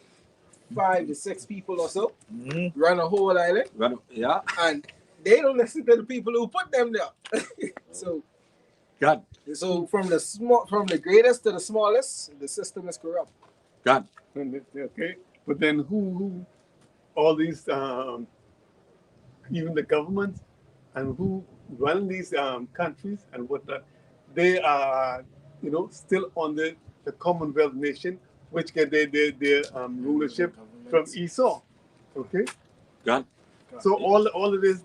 5 to 6 people or so run a whole island. Yeah. And they don't listen to the people who put them there. So from the greatest to the smallest, the system is corrupt. God. Okay. But then who all these even the governments and who run these countries and whatnot, they are, still on the Commonwealth nation, which get their rulership from Esau. Okay. God. So all of these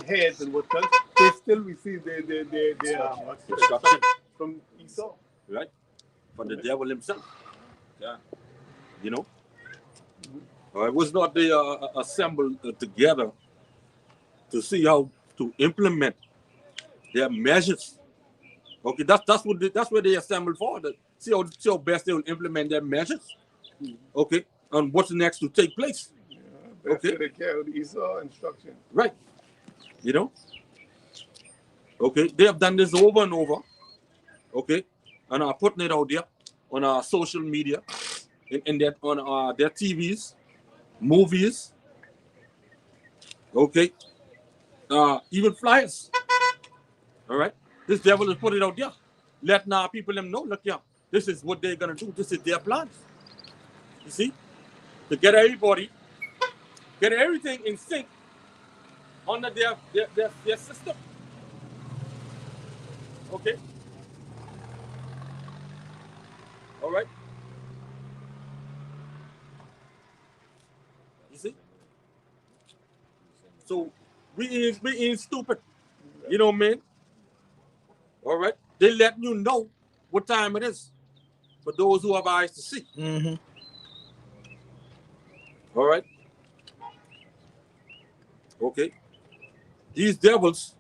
heads and whatnot, they still receive their instruction from Esau. Right. From the devil himself. Yeah. It was not they assembled together to see how to implement their measures. Okay, that's what they assembled for. See how best they will implement their measures. Okay, and what's next to take place. Okay, they carry Esau instruction. Right. Okay, they have done this over and over. Okay, and are putting it out there on our social media, on their TVs, movies. Okay, even flyers. All right, this devil has put it out there. Let now people them know. Look, yeah, this is what they're gonna do. This is their plans. You see, to get everything in sync under their system. Okay. All right. You see? So we ain't stupid. You know what I mean? All right. They let you know what time it is for those who have eyes to see. Mm-hmm. All right. Okay. These devils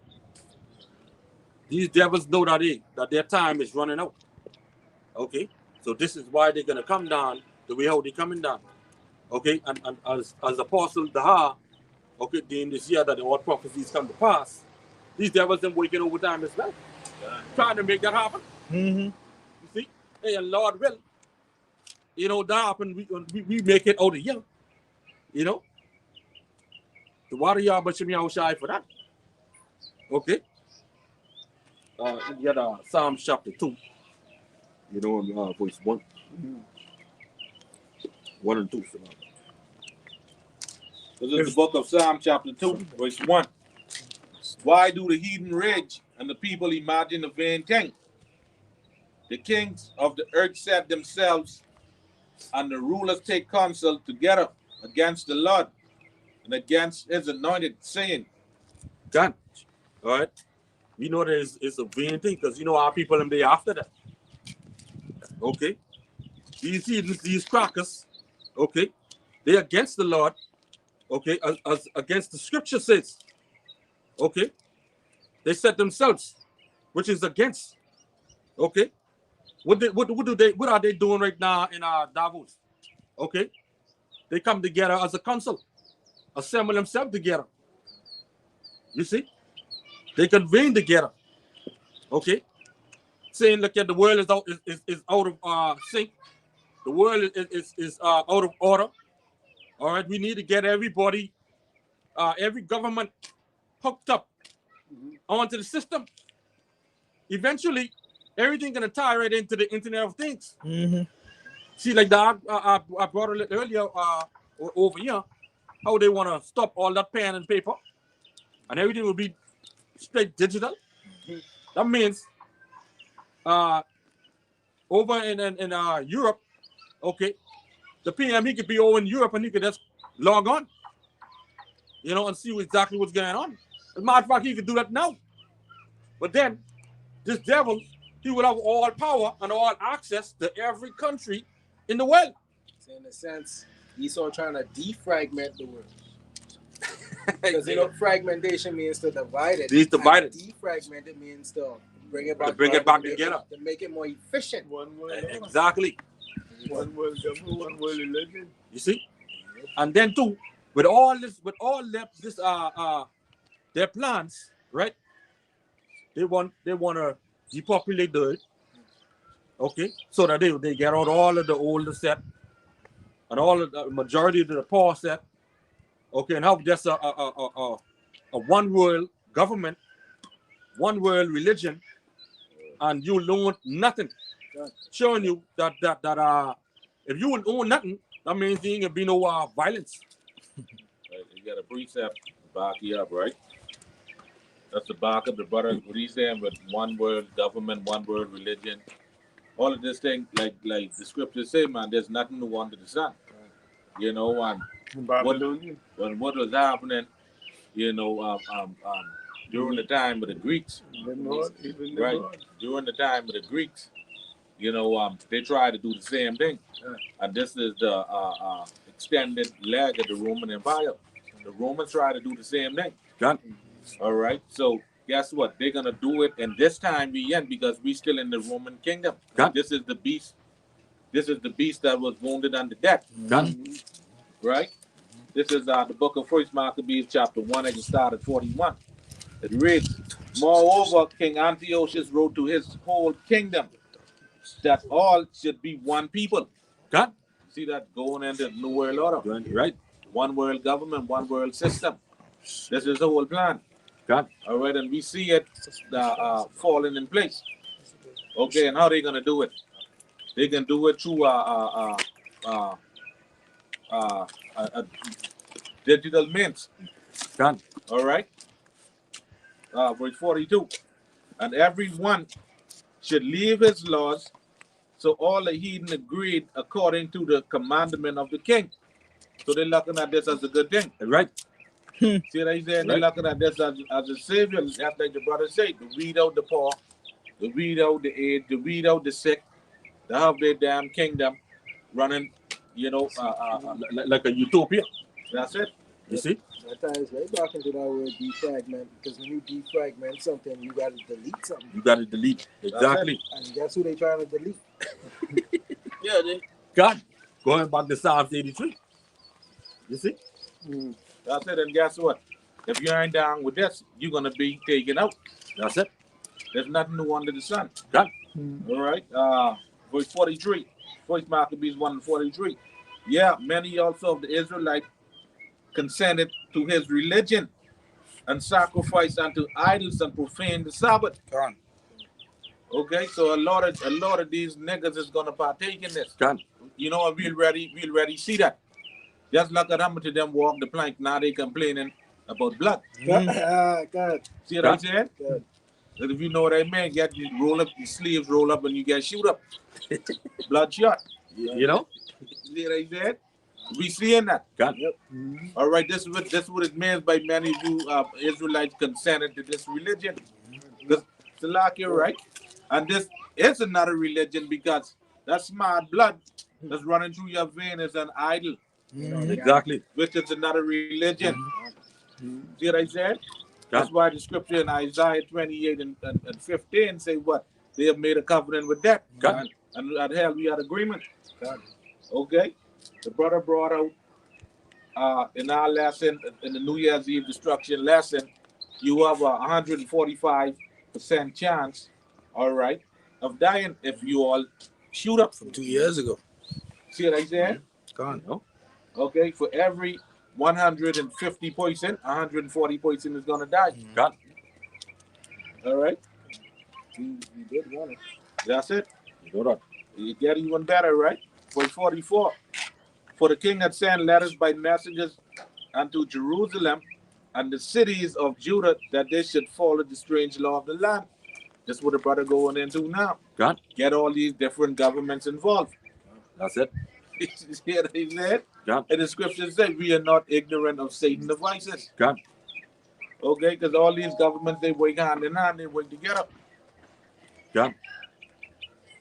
know that their time is running out. Okay. So this is why they're gonna come down the way how they're coming down. Okay, and as Apostle Daha, okay, in this year that all prophecies come to pass, these devils them working overtime as well, trying to make that happen. Mm-hmm. You see, hey, and Lord will, that happen. We make it out of here. The water y'all, but you shy for that. Okay. You got Psalm chapter 2. Verse 1. 1 and 2. This is the book of Psalm chapter 2, verse 1. Why do the heathen rage and the people imagine a vain thing? The kings of the earth set themselves, and the rulers take counsel together against the Lord and against his anointed, saying, God. All right. It's a vain thing because our people and they after that. Okay. These heathens, these crackers, okay, they're against the Lord. Okay, as against the scripture says, okay, they set themselves, which is against. Okay, what are they doing right now in Davos? Okay, they come together as a council, assemble themselves together. You see, they convene together. Okay, saying, look at the world is out of sync. The world is out of order. All right, we need to get everybody, every government hooked up onto the system. Eventually, everything gonna tie right into the Internet of Things. Mm-hmm. See, like that, I brought a little earlier over here, how they wanna stop all that pen and paper, and everything will be straight digital. That means, over in Europe, okay, the PM he could be over in Europe and he could just log on, and see exactly what's going on. As a matter of fact, he could do that now. But then, this devil, he will have all power and all access to every country in the world. So in a sense, Esau trying to defragment the world. Because you know, fragmentation means to divide it. These divided. Defragment it means to bring it back. To bring it back together. To make it more efficient. One world, Exactly. one world government, one world religion. You see? And then too, with all this their plans, right? They want to depopulate the earth. Okay, so that they get out all of the older set and all of the majority of the poor set. Okay, and have just a one world government, one world religion, and you learn nothing. Showing you that if you will own nothing, that means there ain't gonna be no violence. Right, you got a precept to back you up, right? That's the back of the brother. What he's saying with one world government, one world religion, all of this thing, like the scriptures say, man, there's nothing new under the sun. You know, and what was happening, you know, during the time of the Greeks, right? During the time of the Greeks, you know, they tried to do the same thing, and this is the extended leg of the Roman Empire. The Romans tried to do the same thing. Done. All right, so guess what? They're gonna do it, and this time we end because we still in the Roman kingdom. Done. This is the beast. This is the beast that was wounded unto death. Done. Right? This is the book of First Maccabees, chapter 1, and it started 41. It reads, moreover, King Antiochus wrote to his whole kingdom that all should be one people. Done. See that going into the New World Order? Right. One world government, one world system. This is the whole plan. Done. All right, and we see it falling in place. Okay, and how are they going to do it? They can do it through digital means. Done. All right. Verse 42. And everyone should leave his laws. So all the heathen agreed according to the commandment of the king. So they're looking at this as a good thing. Right. See what he's saying? They're looking at this as a savior. That's like the brother said, to weed out the poor, to weed out the aged, to weed out the sick, to have their damn kingdom running, you know, like a utopia. that's it. You see? That ties right back into that word defragment, because when you defragment something, you got to delete something. You got to delete. Exactly. And guess who they trying to delete? Yeah, they God. Going back to Psalms 83. You see? That's it. And guess what? If you ain't down with this, you're going to be taken out. That's it. There's nothing new under the sun. God. All right. Verse 43. First Maccabees 1 and 43. Yeah, many also of the Israelites consented to his religion and sacrificed unto idols and profaned the Sabbath. Gone. Okay, so a lot of these niggas is gonna partake in this. God. You know, we'll already see that. Just look at them to them walk the plank. Now they complaining about blood. God. See what I'm saying? That if you know what I mean, get you roll up your sleeves, roll up, and you get shoot up. Bloodshot. You know? See what I said? We seeing that. God. Yep. All right, this is what it means by many of you Israelites consented to this religion. Because Salakia, right? And this is another religion because that smart blood that's running through your vein is an idol. Exactly. Which is another religion. See what I said? That's why the scripture in Isaiah 28 and 15 say what? They have made a covenant with that. God. And at hell we had agreement. Okay? The brother brought out in our lesson, in the New Year's Eve destruction lesson, you have a 145% chance, all right, of dying if you all shoot up. From 2 years ago. See what I said? Gone. No? Okay, for every 150 person, 140 person is gonna die. God. All right, You did want it. that's it. You know that. You get even better, right? Verse 44. For the king had sent letters by messengers unto Jerusalem and the cities of Judah that they should follow the strange law of the land. That's what the brother going into now. God. Get all these different governments involved. That's it. See what he said? God. And the scriptures say we are not ignorant of Satan's devices. God. Okay, because all these governments, they work hand in hand, they work together. God.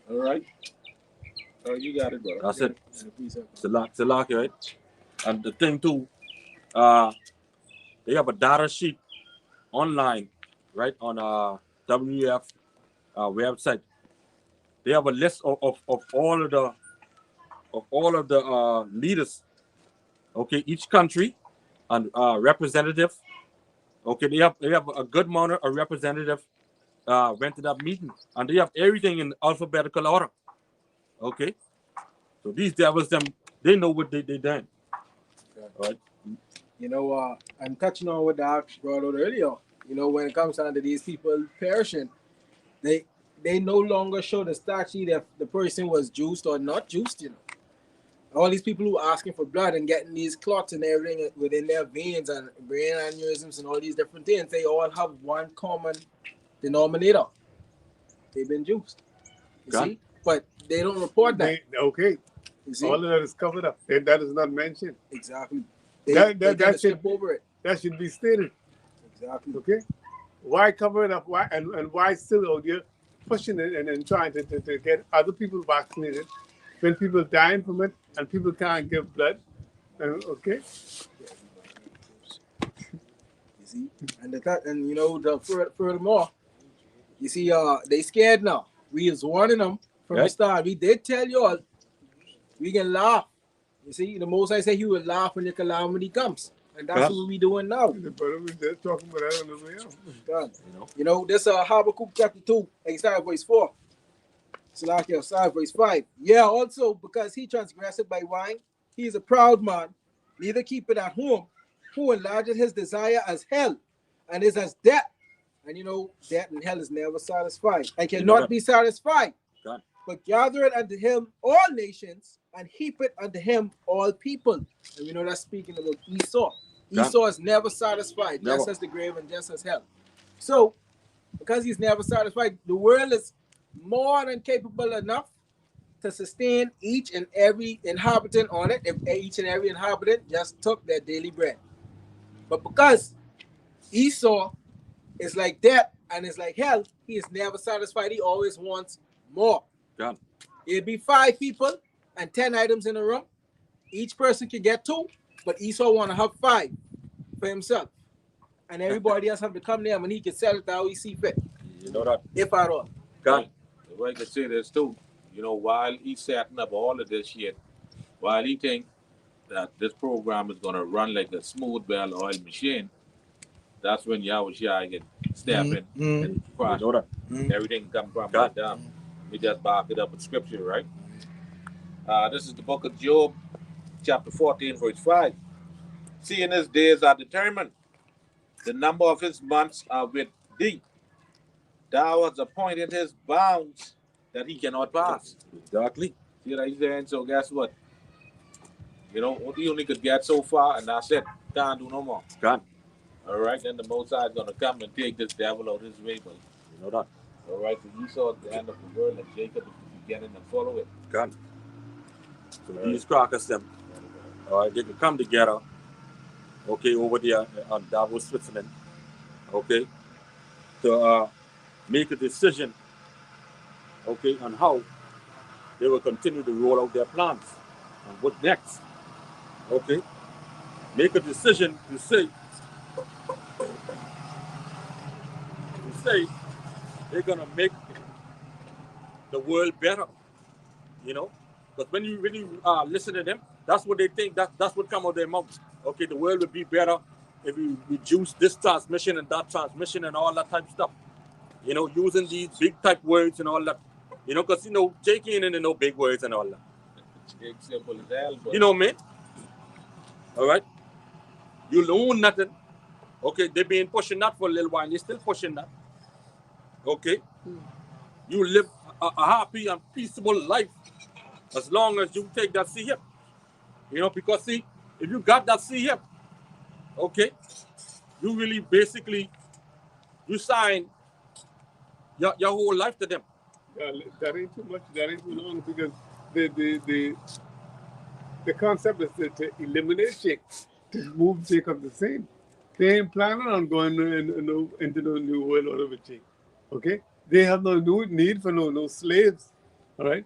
All right? Oh, you got it, brother. That's it. Peace out. Salak, right? And the thing too, they have a data sheet online, right, on WF website. They have a list of all of the leaders. Okay, each country and representative. Okay, they have a good amount of representative went to that meeting, and they have everything in alphabetical order. Okay, so these devils, them, they know what they done. Okay. Right. You know, I'm touching on what Doc brought out earlier. You know, when it comes down to these people perishing, they no longer show the statue that the person was juiced or not juiced. You know, all these people who are asking for blood and getting these clots and everything within their veins and brain aneurysms and all these different things, they all have one common denominator. They've been juiced. You see, but they don't report that. Okay. You see, all of that is covered up. That is not mentioned. Exactly. That should skip over it. That should be stated. Exactly. Okay. Why cover it up? Why and why still out there pushing it and trying to get other people vaccinated when people dying from it and people can't give blood? Okay. You see, and you know furthermore, you see, they scared now. We was warning them from the start. We did tell you all we can laugh. You see, the Most I say he will laugh when the calamity comes. And that's what we doing now. But we just talking about that on the way out. God. You know, this Habakkuk chapter 2, start verse 4. Salakia, start verse 5. Yeah, also because he transgressed by wine, he is a proud man, neither keep it at home, who enlarges his desire as hell, and is as death. And you know, death and hell is never satisfied, and cannot be satisfied. God. But gather it unto him all nations, and heap it unto him all people. And we know that's speaking about Esau. Esau is never satisfied, just as the grave and just as hell. So, because he's never satisfied, the world is more than capable enough to sustain each and every inhabitant on it, if each and every inhabitant just took their daily bread. But because Esau is like that and is like hell, he is never satisfied. He always wants more. God. It'd be 5 people and 10 items in a room. Each person can get 2, but Esau want to have 5 for himself. And everybody else have to come there and he can sell it how he see fit. You know that? If at all. God. The way I can say this too, you know, while he's setting up all of this shit, while he think that this program is going to run like a smooth bell oil machine, that's when Yahushua can step in and crush everything come from God down. We just back it up with scripture, right? This is the book of Job, chapter 14, verse 5. Seeing his days are determined, the number of his months are with thee. Thou hast appointed his bounds that he cannot pass. Exactly. See what I'm saying? So guess what? You know, he only could get so far, and that's it. Can't do no more. Can't. All right, then the Most High is going to come and take this devil out his way, but you know that. All right, so Esau at the end of the world, and Jacob is the beginning and follow it. Can't. So these crackers, them, all right, they can come together, okay, over there on Davos, Switzerland, okay, to make a decision, okay, on how they will continue to roll out their plans and what next, okay. Make a decision to say they're gonna make the world better, you know, because when you listen to them, that's what they think. That's what come out of their mouths. Okay, the world will be better if we reduce this transmission and that transmission and all that type of stuff. You know, using these big type words and all that. You know, because you know, taking in and no big words and all that. It's simple as hell. You know, man. All right. You learn nothing. Okay, they've been pushing that for a little while. They're still pushing that. Okay. You live a happy and peaceable life as long as you take that CHIP. You know, because see, if you got that CHIP, okay, you really basically, you sign your whole life to them. That ain't too much. That ain't too long because the concept is to eliminate Jake, to move Jacob the same. They ain't planning on going into the new world order with Jake. Okay? They have no need for no slaves. All right?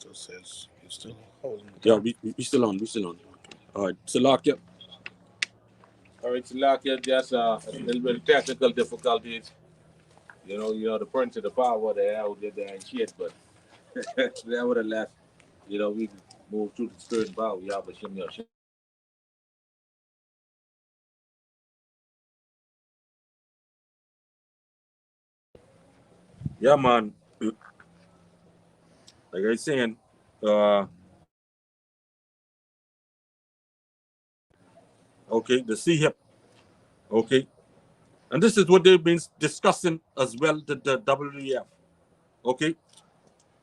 still says you're still holding the Yeah, time. we still on. We still on. All right. Salakia. All right, Salakia, just a little bit of technical difficulties. The prince of the power they out there and shit, but nevertheless, we move through the spirit and power. We have a Qam Yasharahla. Yeah, man. Like I saying, okay, the sea hip, okay, and this is what they've been discussing as well, the WEF, okay.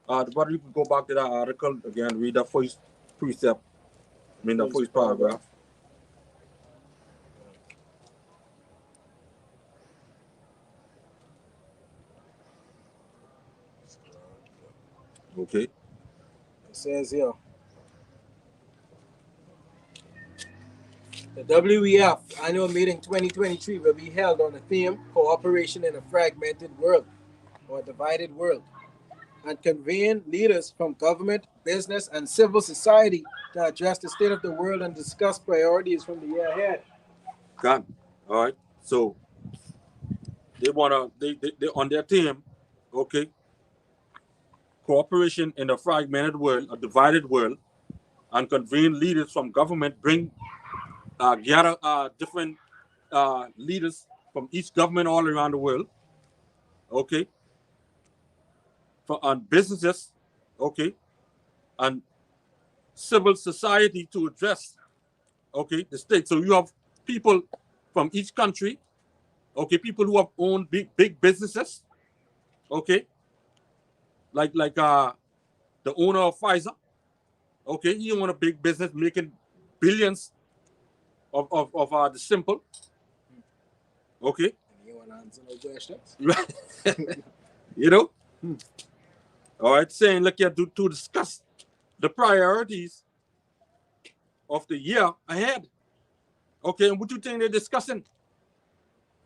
But you can go back to that article again, read that first precept, the first paragraph. Okay. It says here, the WEF annual meeting 2023 will be held on the theme Cooperation in a Fragmented World or Divided World, and convene leaders from government, business, and civil society to address the state of the world and discuss priorities from the year ahead. Got it. All right. So they on their team, okay. Cooperation in a fragmented world, a divided world, and convene leaders from government, gather different leaders from each government all around the world, okay, on businesses, okay, and civil society to address, okay, the state. So you have people from each country, okay, people who have owned big businesses, okay, like the owner of Pfizer, okay, he owned a big business making billions of the simple, okay. You want to answer no questions? you know, all right, saying look here to discuss the priorities of the year ahead, okay. And what you think they're discussing?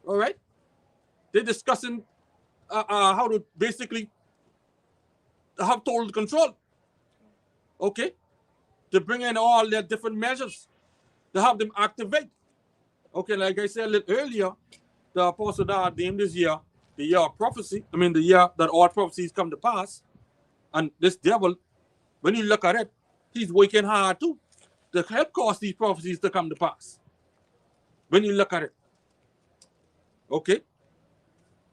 All right, they're discussing how to basically have total control, okay, to bring in all their different measures to have them activate, okay. Like I said a little earlier, the apostle that named this year the year of prophecy. The year that all prophecies come to pass. And this devil, when you look at it, he's working hard too to help cause these prophecies to come to pass. When you look at it, okay.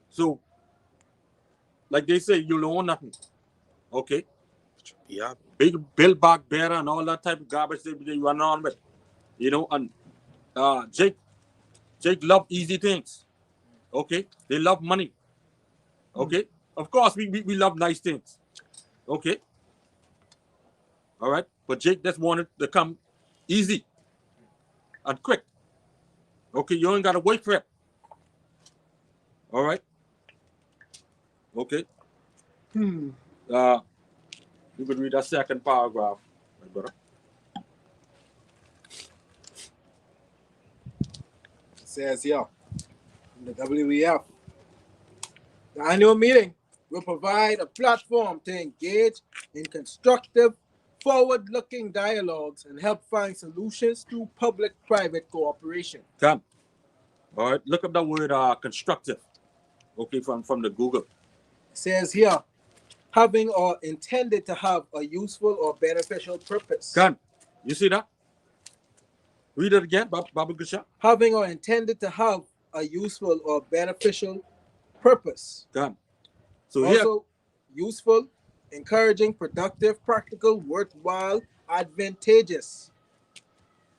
So, like they say, you'll own nothing, okay. Yeah. Big build back better and all that type of garbage they run on with, And Jake love easy things, okay. They love money, okay. Of course, we love nice things, okay. All right, but Jake just wanted to come easy and quick, okay. You ain't gotta wait for it, all right, okay. You could read that second paragraph, my brother. It says here, in the WEF, the annual meeting will provide a platform to engage in constructive, forward-looking dialogues and help find solutions through public-private cooperation. Come, all right. Look up that word constructive, okay, from the Google. It says here, having or intended to have a useful or beneficial purpose. Come, you see that? Read it again, Baba Gusha. Having or intended to have a useful or beneficial purpose. Come. So also, useful, encouraging, productive, practical, worthwhile, advantageous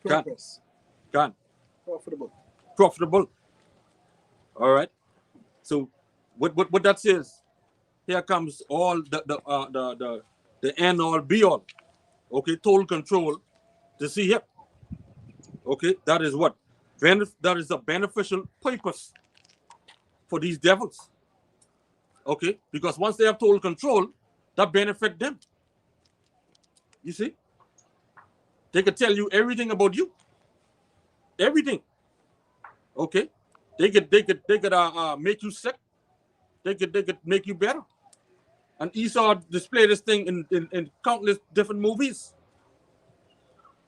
purpose. Come. Profitable. All right. So what that says? Here comes all the end all be all. Okay, total control to see here. Okay, that is what? That is a beneficial purpose for these devils. Okay, because once they have total control, that benefit them. You see? They could tell you everything about you. Everything. Okay? They could make you sick. They could make you better. And Esau displayed this thing in countless different movies.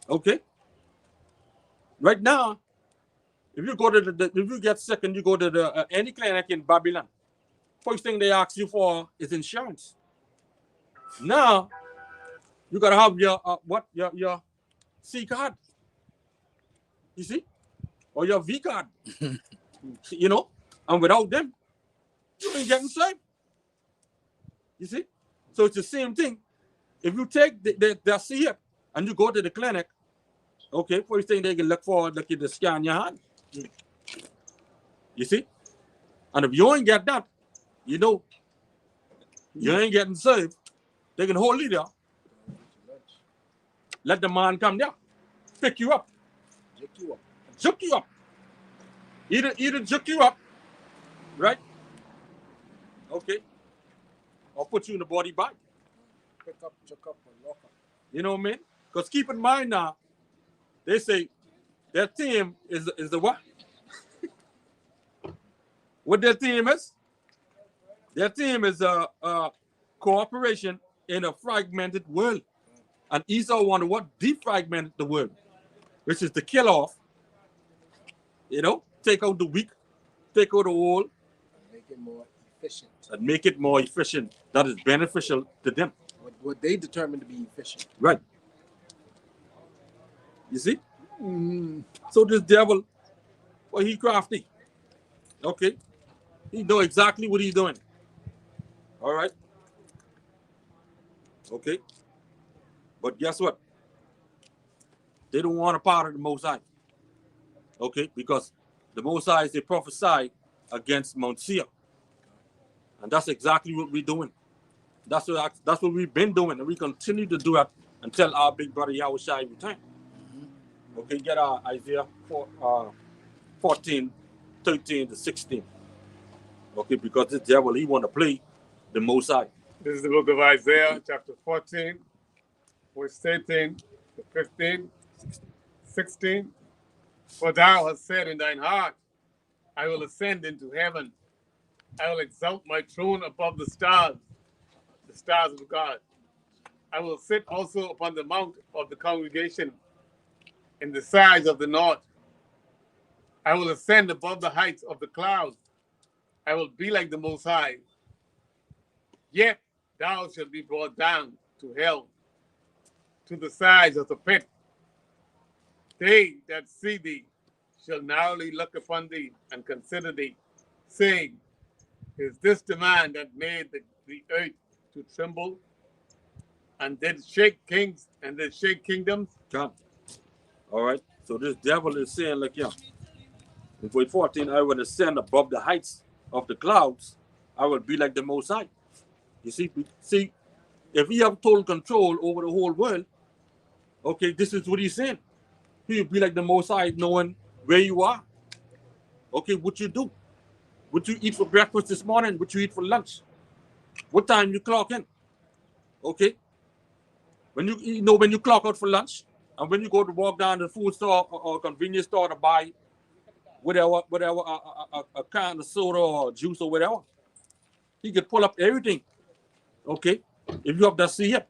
Okay? Right now, if you go to if you get sick and you go to the any clinic in Babylon, first thing they ask you for is insurance. Now, you gotta have your your C card. You see? Or your V card. You know? And without them, you ain't getting saved. You see? So it's the same thing. If you take the CF and you go to the clinic, okay, first thing they can look at the scan your hand. You see? And if you ain't get that, you know, you ain't getting saved. They can hold you there. Let the man come there, pick you up, juke you up. Either juke you up, right? Okay. Or put you in the body bag. Pick up, chuck up, and lock up. You know what I mean? Because keep in mind now, they say their team is the what? What their team is? Their team is a cooperation in a fragmented world. And Esau wanted what? Defragment the world, which is to kill off, you know, take out the weak, take out the old, and make it more efficient. And make it more efficient. That is beneficial to them. What they determine to be efficient. Right. You see? So this devil, well, he crafty. Okay. He know exactly what he's doing. All right. Okay. But guess what? They don't want a part of the Most High. Okay, because the Most High, they prophesy against Mount Seir. And that's exactly what we're doing. That's what we've been doing, and we continue to do it until our big brother Yahushua return. Okay, get Isaiah 14, 13 to 16. Okay, because this devil, he want to play the Most High. This is the book of Isaiah, chapter 14, verse 13 to 15, 16. For thou hast said in thine heart, I will ascend into heaven. I will exalt my throne above the stars of God. I will sit also upon the mount of the congregation in the sides of the north. I will ascend above the heights of the clouds. I will be like the Most High. Yet thou shalt be brought down to hell, to the sides of the pit. They that see thee shall narrowly look upon thee and consider thee, saying, is this the man that made the earth to tremble and did shake kings and did shake kingdoms? Come. All right. So this devil is saying, like, yeah, in verse 14, I will ascend above the heights of the clouds. I will be like the Most High. You see, if he have total control over the whole world, okay, this is what he's saying. He will be like the Most High, knowing where you are. Okay, what you do. What you eat for breakfast this morning, what you eat for lunch. What time you clock in. Okay? When you clock out for lunch, and when you go to walk down to the food store or convenience store to buy whatever a can of soda or juice or whatever, he could pull up everything. Okay? If you have that CF.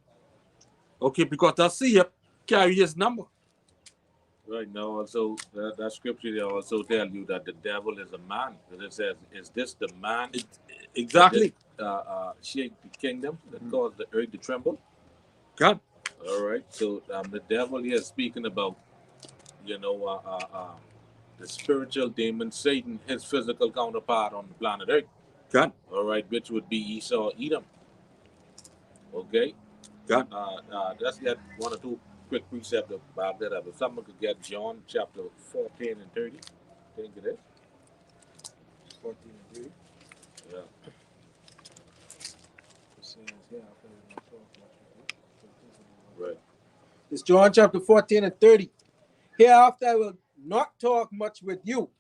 Okay, because that CF carry his number. Right now, also that scripture there also tell you that the devil is a man. Because it says, "Is this the man Exactly. that shake the kingdom that caused the earth to tremble?" God. All right. So the devil here is speaking about, you know, the spiritual demon Satan, his physical counterpart on the planet Earth. God. All right, which would be Esau, Edom. Okay. God. Let's get one or two quick precepts about that. If someone could get John chapter 14 and 30, I think it is. 14 and 3. Yeah. Right. It's John chapter 14 and 30. Hereafter I will not talk much with you,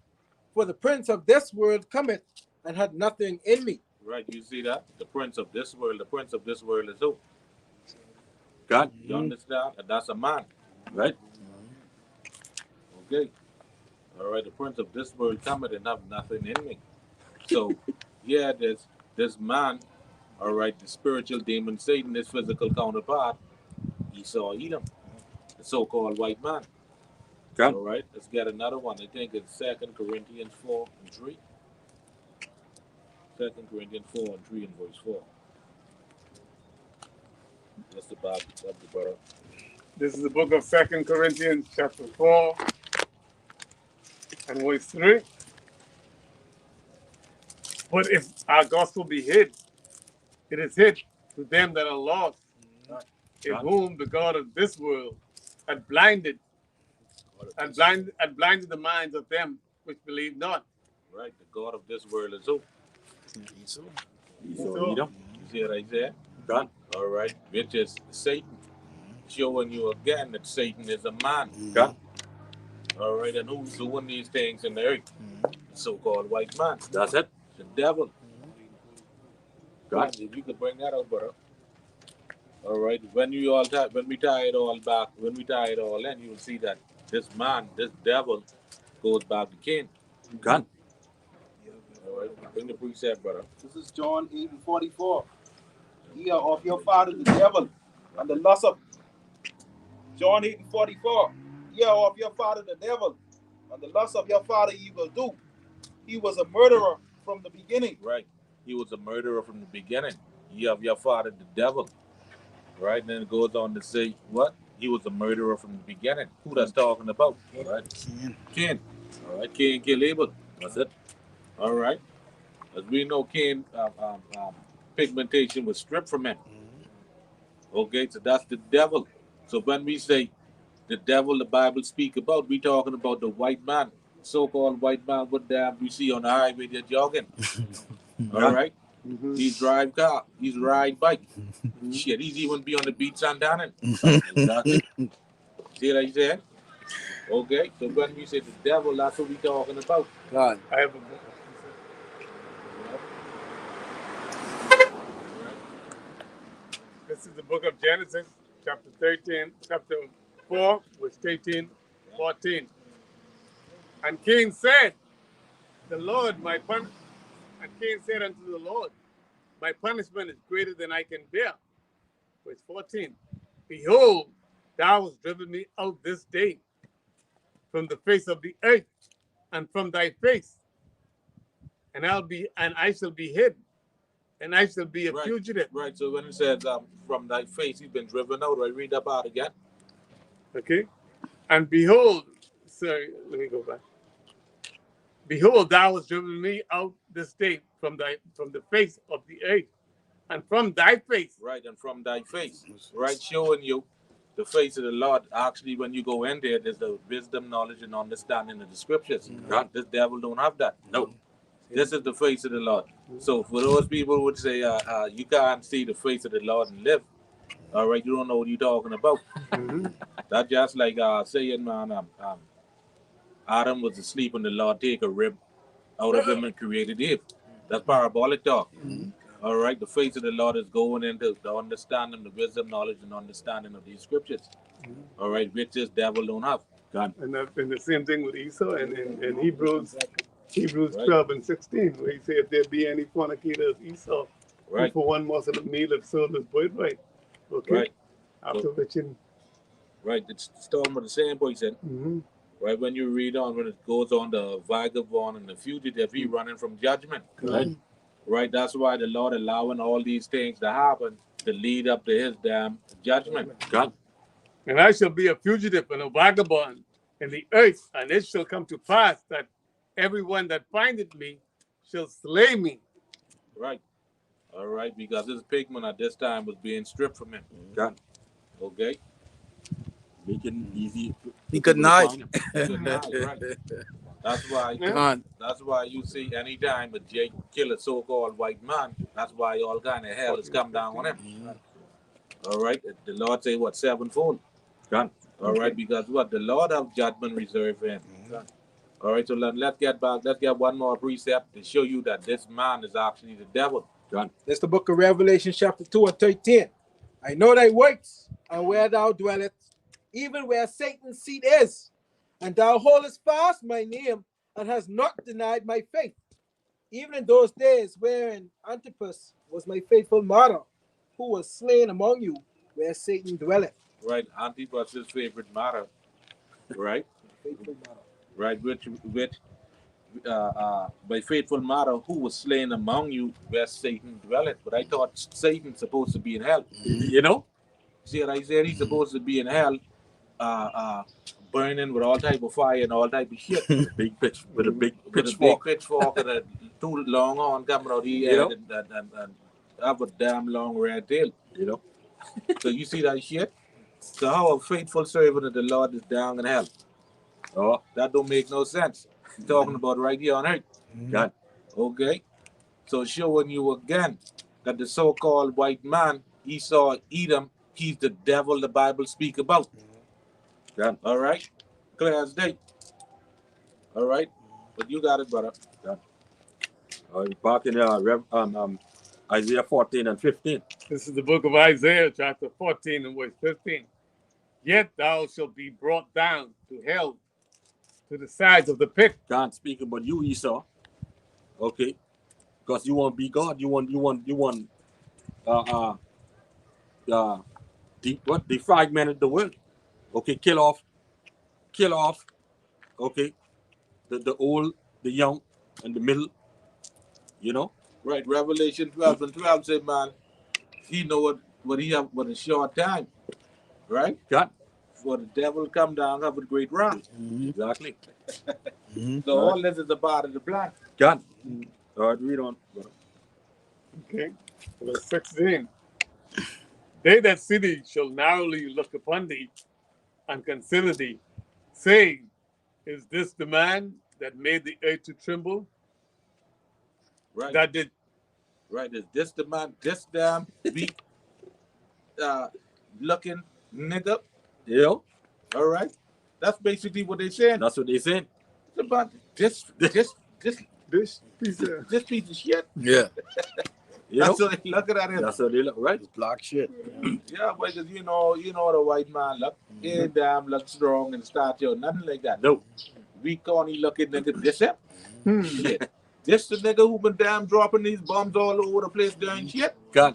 for the prince of this world cometh and had nothing in me. Right. You see that? The prince of this world is who? God. You understand? And that's a man. Right? Okay. All right. The prince of this world cometh and have nothing in me. So, yeah, there's this man, All right, the spiritual demon Satan, his physical counterpart, Esau Edom, the so-called white man. Okay. All right, let's get another one. I think it's 2 Corinthians 4 and 3. 2 Corinthians 4 and 3 and verse 4. That's the Bible. That's the brother. This is the book of 2 Corinthians chapter 4 and verse 3. But if our gospel be hid, it is hid to them that are lost, in whom the God of this world had blinded the minds of them which believe not. Right, the God of this world is who? Esau. Esau Edom. You see what I said? God. All right, which is Satan. Showing you again that Satan is a man. God. All right, and who's doing these things in the earth? The so-called white man. That's it. The devil. God. If you could bring that up, brother. All right, when we tie it all back, when we tie it all in, you will see that this man, this devil, goes back to Cain. God. All right, bring the precept, brother. This is John 8 and 44. Ye are of your father the devil, and the lust of John 8 and 44. Ye are of your father the devil, and the lust of your father ye will do. He was a murderer from the beginning. Right. He was a murderer from the beginning. Ye of your father the devil. Right, and then it goes on to say what? He was a murderer from the beginning. Who that's talking about? All right. Cain. All right, Cain killed Abel. That's it. All right. As we know, Cain pigmentation was stripped from him. Okay, so that's the devil. So when we say the devil, the Bible speak about, we talking about the white man, so-called white man. What damn we see on the highway they're jogging. All right. He's drive car. He's ride bike. Shit, he's even be on the beach suntanning. Exactly. See what I said? Okay, so when we say the devil, that's what we talking about. God. I have a book. This is the book of Genesis, chapter 4, verse 13, 14. And Cain said, and Cain said unto the Lord, my punishment is greater than I can bear. Verse 14. Behold, thou hast driven me out this day from the face of the earth, and from thy face, and I shall be hid, and I shall be a fugitive. Right. So when it says from thy face, he's been driven out. Right. Read that part again. Okay. And behold, sorry, let me go back. Behold, thou hast driven me out this day from the face of the earth, and from thy face. Right, and from thy face. Right, showing you the face of the Lord. Actually, when you go in there, there's the wisdom, knowledge, and understanding of the scriptures. God, this devil don't have that. No. This is the face of the Lord. So for those people who would say you can't see the face of the Lord and live, all right, you don't know what you're talking about. That's just like saying, man, Adam was asleep and the Lord take a rib out of him and created Eve. That's parabolic talk. All right, the face of the Lord is going into the understanding, the wisdom, knowledge, and understanding of these scriptures. All right, which this devil don't have. God. And the same thing with Esau and in Hebrews 12 and 16, where he said, if there be any fornicator of Esau, who for one morsel of meal have sold his birthright. Okay. Right. After which right, it's talking about the same person. Right, when you read on, when it goes on the vagabond and the fugitive, he running from judgment. Right. Right, that's why the Lord allowing all these things to happen to lead up to his damn judgment. God. And I shall be a fugitive and a vagabond in the earth, and it shall come to pass that everyone that findeth me shall slay me. Right. All right, because his pigment at this time was being stripped from him. God. Okay. Making easy. He couldn't hide. Right. That's why you see anytime a Jake kill a so-called white man, that's why all kind of hell has come down on him. All right. The Lord say what? Sevenfold. God. All right, because what? The Lord have judgment reserved for him. All right, so let's get back. Let's get one more precept to show you that this man is actually the devil. God. That's the book of Revelation chapter 2 and 13. I know thy works, and where thou dwellest, even where Satan's seat is, and thou holdest fast my name, and hast not denied my faith. even in those days wherein Antipas was my faithful martyr, who was slain among you, where Satan dwelleth. Right, Antipas his favorite matter. Right, Faithful martyr. right, which by faithful matter who was slain among you, where Satan dwelleth. But I thought Satan's supposed to be in hell. You know, see what I said? He's supposed to be in hell, burning with all type of fire and all type of shit. Big pitch with a big pitchfork and a two long horn coming out here, and have a damn long red tail. You know, so you see that shit. So how a faithful servant of the Lord is down in hell? Oh, that don't make no sense. You're talking about right here on earth. God. Okay. So showing you again that the so-called white man, Esau, Edom, he's the devil the Bible speak about. God. All right. Clear as day. All right. But you got it, brother. God. Back in Isaiah 14 and 15. This is the book of Isaiah, chapter 14 and verse 15. Yet thou shalt be brought down to hell, to the sides of the pit. God speaking about you, Esau. Okay. Because you want to be God. You want defragmented the world. Okay, kill off, okay, the old, the young, and the middle, you know? Right. Revelation 12 and 12 say, man, he know what he have but a short time. Right? God. For the devil come down, have a great wrath. Exactly. So all this is a part of the plan. God. All right, read on. Okay. Verse 16. They that see thee shall narrowly look upon thee and consider thee, saying, is this the man that made the earth to tremble? Right. That did. Right. Is this the man, this damn weak looking nigga? Yeah. All right. That's basically what they're saying. That's what they saying. It's about this piece of shit. Yeah. That's what they looking at him. That's what they look, right? It's black shit. Yeah, because you know the white man look. He damn look strong and stature, nothing like that. No. We corny looking nigga, this him. Shit. This the nigga who been damn dropping these bombs all over the place doing shit. God.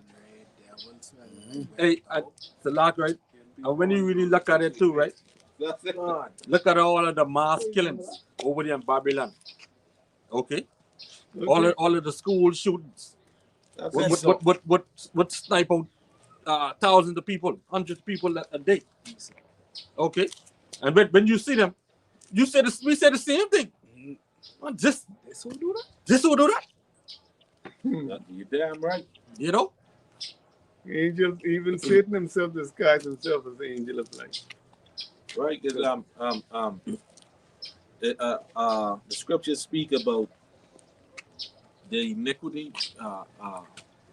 Hey, it's a lot, right? And when you really look at it too, right? That's it. Look at all of the mass killings over there in Babylon. Okay? All of the school shootings. What snipe out thousands of people, hundreds of people a day. Okay? And when you see them, we say the same thing. This will do that. This will do that. You damn right. You know? Angels, even Satan himself disguised himself as the angel of light. Right, because the scriptures speak about the iniquity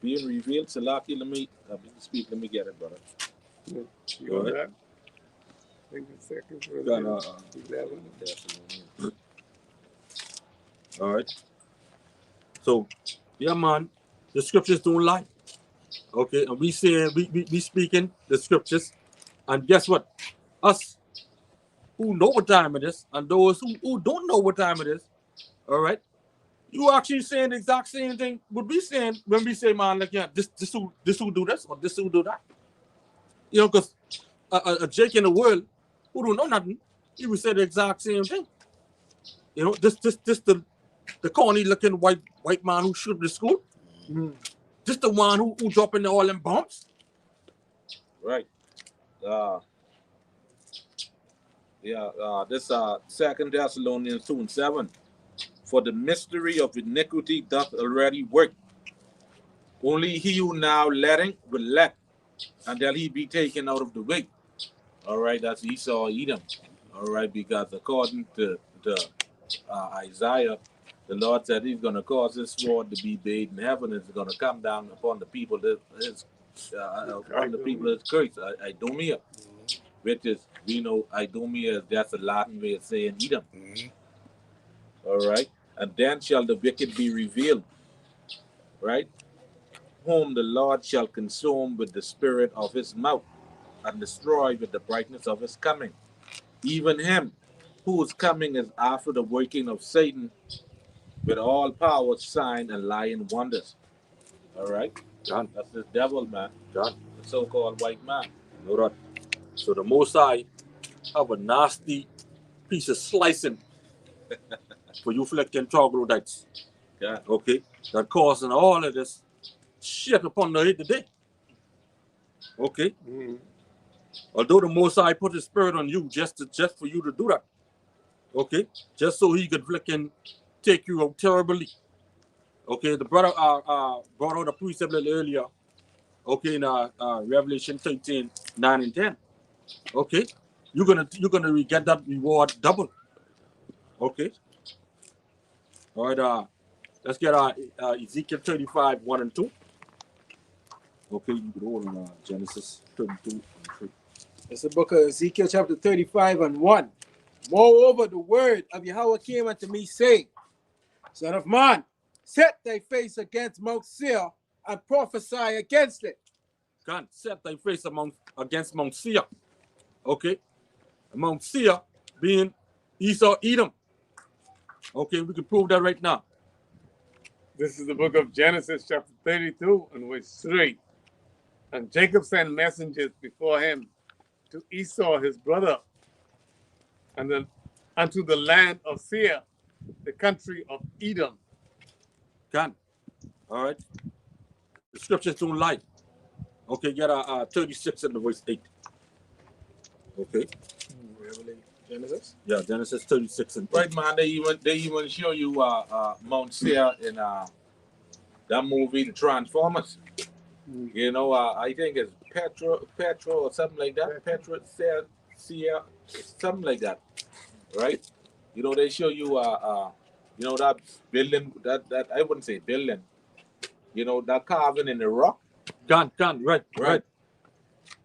being revealed. Salaki, let me speak. Let me get it, brother. You know that? I think it's second verse 11. All right. So, yeah, man, the scriptures don't lie. Okay, and we speaking the scriptures, and guess what? Us who know what time it is, and those who don't know what time it is, all right, you actually saying the exact same thing what we saying when we say, man, like, yeah, this who do this or this who do that. You know, because a Jake in the world who don't know nothing, he would say the exact same thing. You know, this the corny looking white man who shoot up the school. Just the one who dropping all them bombs. Right. This 2 Thessalonians 2 and 7. For the mystery of iniquity doth already work. Only he who now letting will let, until he be taken out of the way. All right, that's Esau, Edom. All right, because according to Isaiah, the Lord said he's going to cause his sword to be bathed in heaven. It's going to come down upon the people that is cursed. Idomia, which is, we know Idomia, that's a Latin way of saying Edom. All right. And then shall the wicked be revealed, right? Whom the Lord shall consume with the spirit of his mouth and destroy with the brightness of his coming. Even him whose coming is after the working of Satan with all power, sign, and lying wonders. All right? God, That's the devil, man. God, The so-called white man. know that. So the Most High have a nasty piece of slicing for you flecking troglodytes. Yeah. Okay? That causing all of this shit upon the head today. Okay? Although the Most High put his spirit on you just for you to do that. Okay? Just so he could flicking take you out terribly. Okay, the brother brought out a precept a little earlier. Okay, in Revelation 13, 9 and 10. Okay, you're gonna get that reward double. Okay. All right. Let's get Ezekiel 35, 1 and 2. Okay, you can hold on Genesis 32 and 3. It's the book of Ezekiel chapter 35 and 1. Moreover, the word of Yahweh came unto me, saying, Son of man, set thy face against Mount Seir and prophesy against it. God, set thy face against Mount Seir. Okay, Mount Seir being Esau, Edom. Okay, we can prove that right now. This is the book of Genesis, chapter 32, and verse 3. And Jacob sent messengers before him to Esau his brother, and unto the land of Seir, the country of Edom. God, all right. The scriptures don't lie. Okay, get 36 and the verse 8. Okay. Genesis? Yeah, Genesis 36 and 8. Right, man. They even show you Mount Seir in that movie, The Transformers. You know, I think it's Petro or something like that. Petro Seir, something like that. Right? You know, they show you you know, that building, that I wouldn't say building. You know, that carving in the rock. Can, right.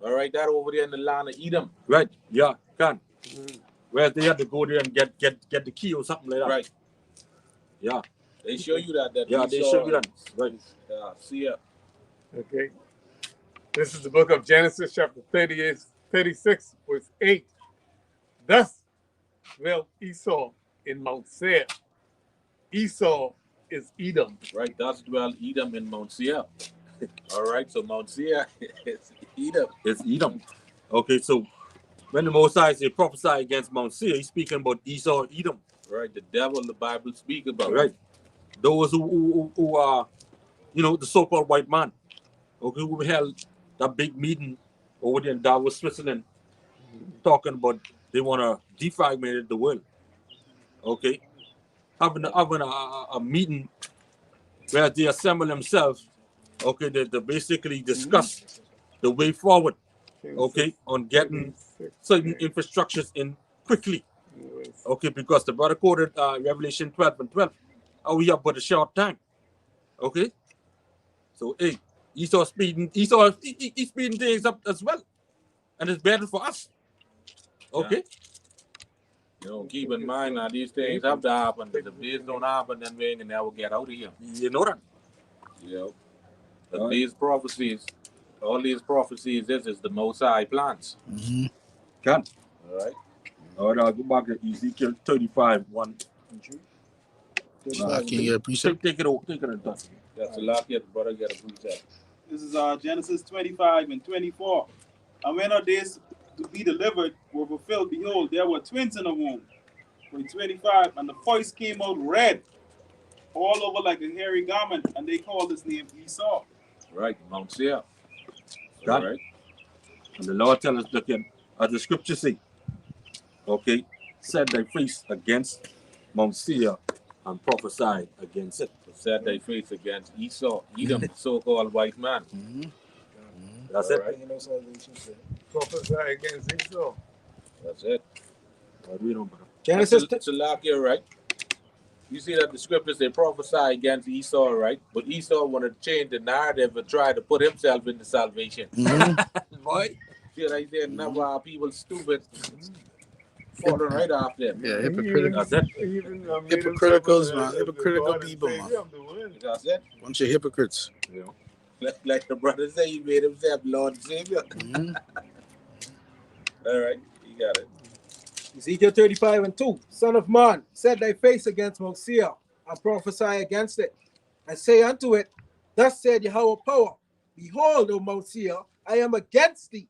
All right, that over there in the land of Edom. Right, yeah, can. Where they had to go there and get the key or something like that. Right. Yeah. They show you that. Yeah, they show you that. Right. Seir. Okay. This is the book of Genesis, chapter 36, verse 8. Thus dwelt Esau in Mount Seir. Esau is Edom. Right, thus dwell Edom in Mount Seir. All right, so Mount Seir is Edom. It's Edom. Okay, so when the Most High say prophesy against Mount Seir, he's speaking about Esau, Edom. Right, the devil the Bible speaks about. Right. Those who are, you know, the so-called white man. Okay, who held that big meeting over there in Davos, Switzerland, talking about they want to defragment the world. Okay, having a meeting where they assemble themselves. Okay, they basically discuss the way forward. Okay, on getting certain infrastructures in quickly. Okay, because the brother quoted Revelation 12 and 12. Oh, we have but a short time. Okay, so hey, Esau speeding things up as well, and it's better for us. Okay. You know, keep in mind now these things have to happen. If these don't happen, then we ain't gonna never get out of here. You know that. You know, but these prophecies, all these prophecies, this is the Most High plans. Can. All right. All right, I'll go back to Ezekiel 35, 1 and 2. I can get a precept. Take it over. Take it and done. That's a lot. Get brother, get a precept. This is Genesis 25 and 24. And when our days to be delivered were fulfilled, behold, there were twins in the womb. Verse 25, and the voice came out red, all over like a hairy garment, and they called his name Esau. Right, Mount Seir. Got All right. And the Lord tells us, look, as the scripture say, okay, set thy face against Mount Seir and prophesy against it. Set thy face against Esau, Edom, the so-called white man. That's All it. right. Prophesy against Esau. That's it. We don't, brother. Genesis. It's a lock here, right? You see that the scriptures they prophesy against Esau, right? But Esau wanted to change the narrative and try to put himself into salvation. Boy, see what I said? Now our people stupid, falling right off them. Yeah, hypocritical. That's it. Hypocriticals, man. Hypocritical people, man. That's it. Bunch of hypocrites. You know, like the brother say, he made himself Lord and Savior. All right, you got it. Ezekiel 35 and 2. Son of man, set thy face against Mount Seir and prophesy against it, and say unto it, Thus said Yahweh power, Behold, O Mount Seir, I am against thee.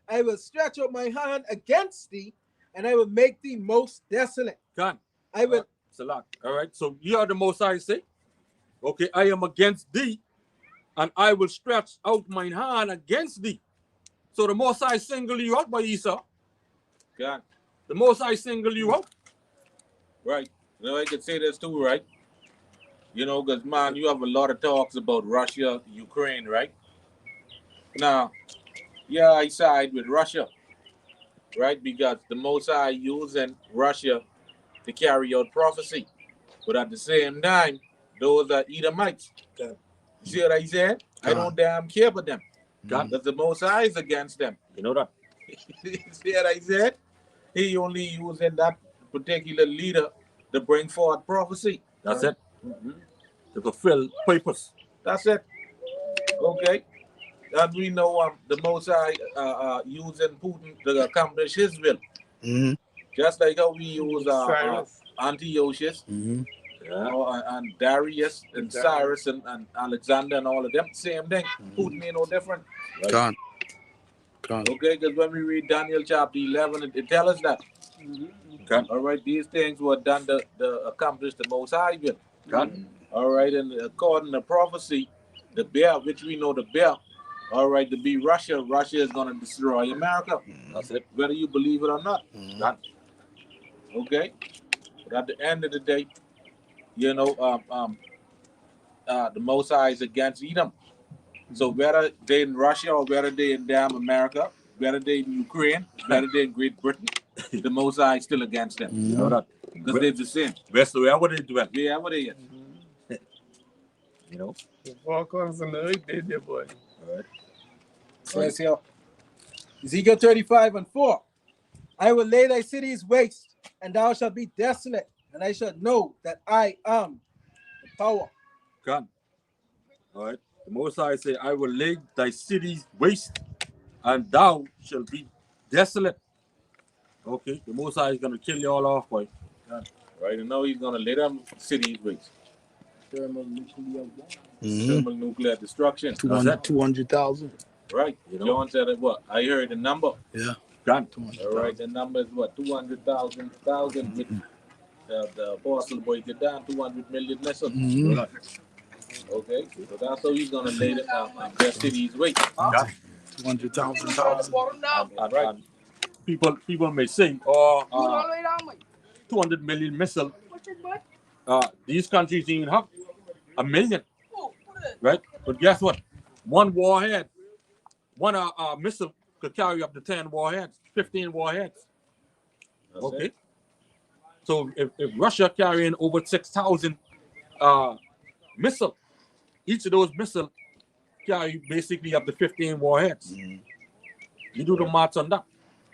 I will stretch out my hand against thee, and I will make thee most desolate. God. I will. Salat. All right. So you are the Most High say, okay, I am against thee, and I will stretch out mine hand against thee. So the Most High single you out by Esau. God. The Most High single you out. Right. You know, I could say this too, right? You know, because, man, you have a lot of talks about Russia, Ukraine, right? Now, yeah, I side with Russia, right? Because the Most High using Russia to carry out prophecy. But at the same time, those are Edomites. Okay. You see what I said? I don't damn care for them. God. Because the Most High is against them. You know that? You see what I said? He only using that particular leader to bring forth prophecy. That's it. To fulfill purpose. That's it. Okay. And we know the Most High using Putin to accomplish his will. Just like how we use Antiochus and Darius and Cyrus and Alexander and all of them. Same thing. Putin ain't no different. Right? Gone. Okay, because when we read Daniel chapter 11, it tells us that. Okay. All right, these things were done to accomplish the Most High will. All right, and according to prophecy, the bear, which we know the bear, all right, to be Russia is going to destroy America. That's it. Whether you believe it or not. Okay? But at the end of the day, you know, the Most High is against Edom. So whether they in Russia or whether they in damn America, whether they in Ukraine, whether they in Great Britain, the Most High is still against them. You know that? Because they're the same. Wherever they dwell. Wherever they is. You know? Four corners on the earth, they there, boy. All right. So it's here. Ezekiel 35:4. I will lay thy cities waste, and thou shalt be desolate, and I shall know that I am the power. God. All right. The Most High say, I will lay thy cities waste, and thou shalt be desolate. Okay. The Most High is going to kill you all off, boy. God. Right, and now he's going to lay them cities waste. Thermonuclear destruction. 200,000. Right. You know? John said it, what? I heard the number. Yeah. God. All right, the number is what? 200,000 with the apostle boy get down 200 million missiles. Okay, so that's how he's gonna lay their cities waste. 200,000. Right. People may say, 200 million missile. These countries even have 1 million, right? But guess what? One warhead, one missile could carry up to 10 warheads, 15 warheads. That's okay. it. So if Russia carrying over 6,000 missiles, each of those missiles carry basically up to 15 warheads. You do the math on that.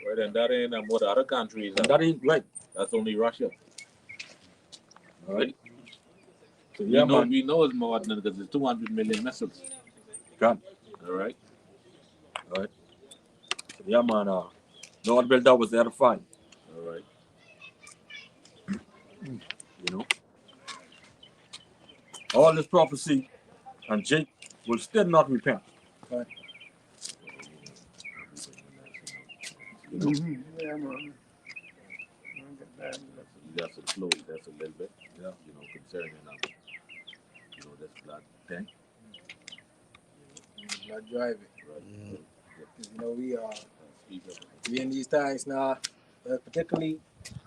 Right, and that ain't what other countries are. That ain't right. That's only Russia. All right. So we know it's more than because it's 200 million missiles. God. All right. All right. So yeah, man. Lord built that was edifying. All right. You know, all this prophecy, and Jake will still not repent. Right. Yeah, man. That's a slow. That's a little bit. Yeah. You know, concerning this blood thing. Blood driving. Right. You know, we in these times now, particularly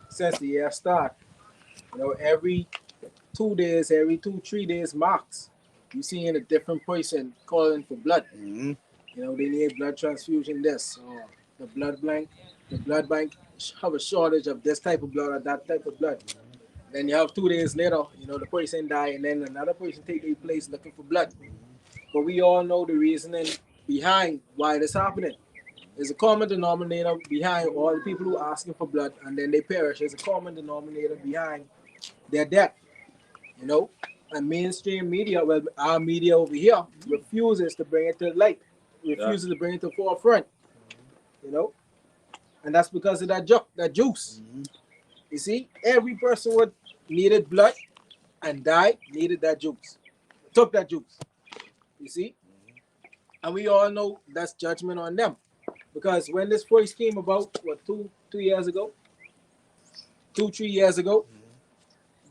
since the year start. You know, every 2 days, every 2-3 days marks, you seeing a different person calling for blood. You know, they need blood transfusion. This or the blood bank have a shortage of this type of blood or that type of blood. Then you have 2 days later, you know, the person die, and then another person take their place looking for blood. But we all know the reasoning behind why this happening. There's a common denominator behind all the people who are asking for blood and then they perish. There's a common denominator behind their death. You know, and mainstream media, well, our media over here, refuses to bring it to light, refuses to bring it to the forefront. You know, and that's because of that juice. You see, every person would needed blood, and died needed that juice, took that juice. You see? And we all know that's judgment on them. Because when this voice came about, what, 3 years ago,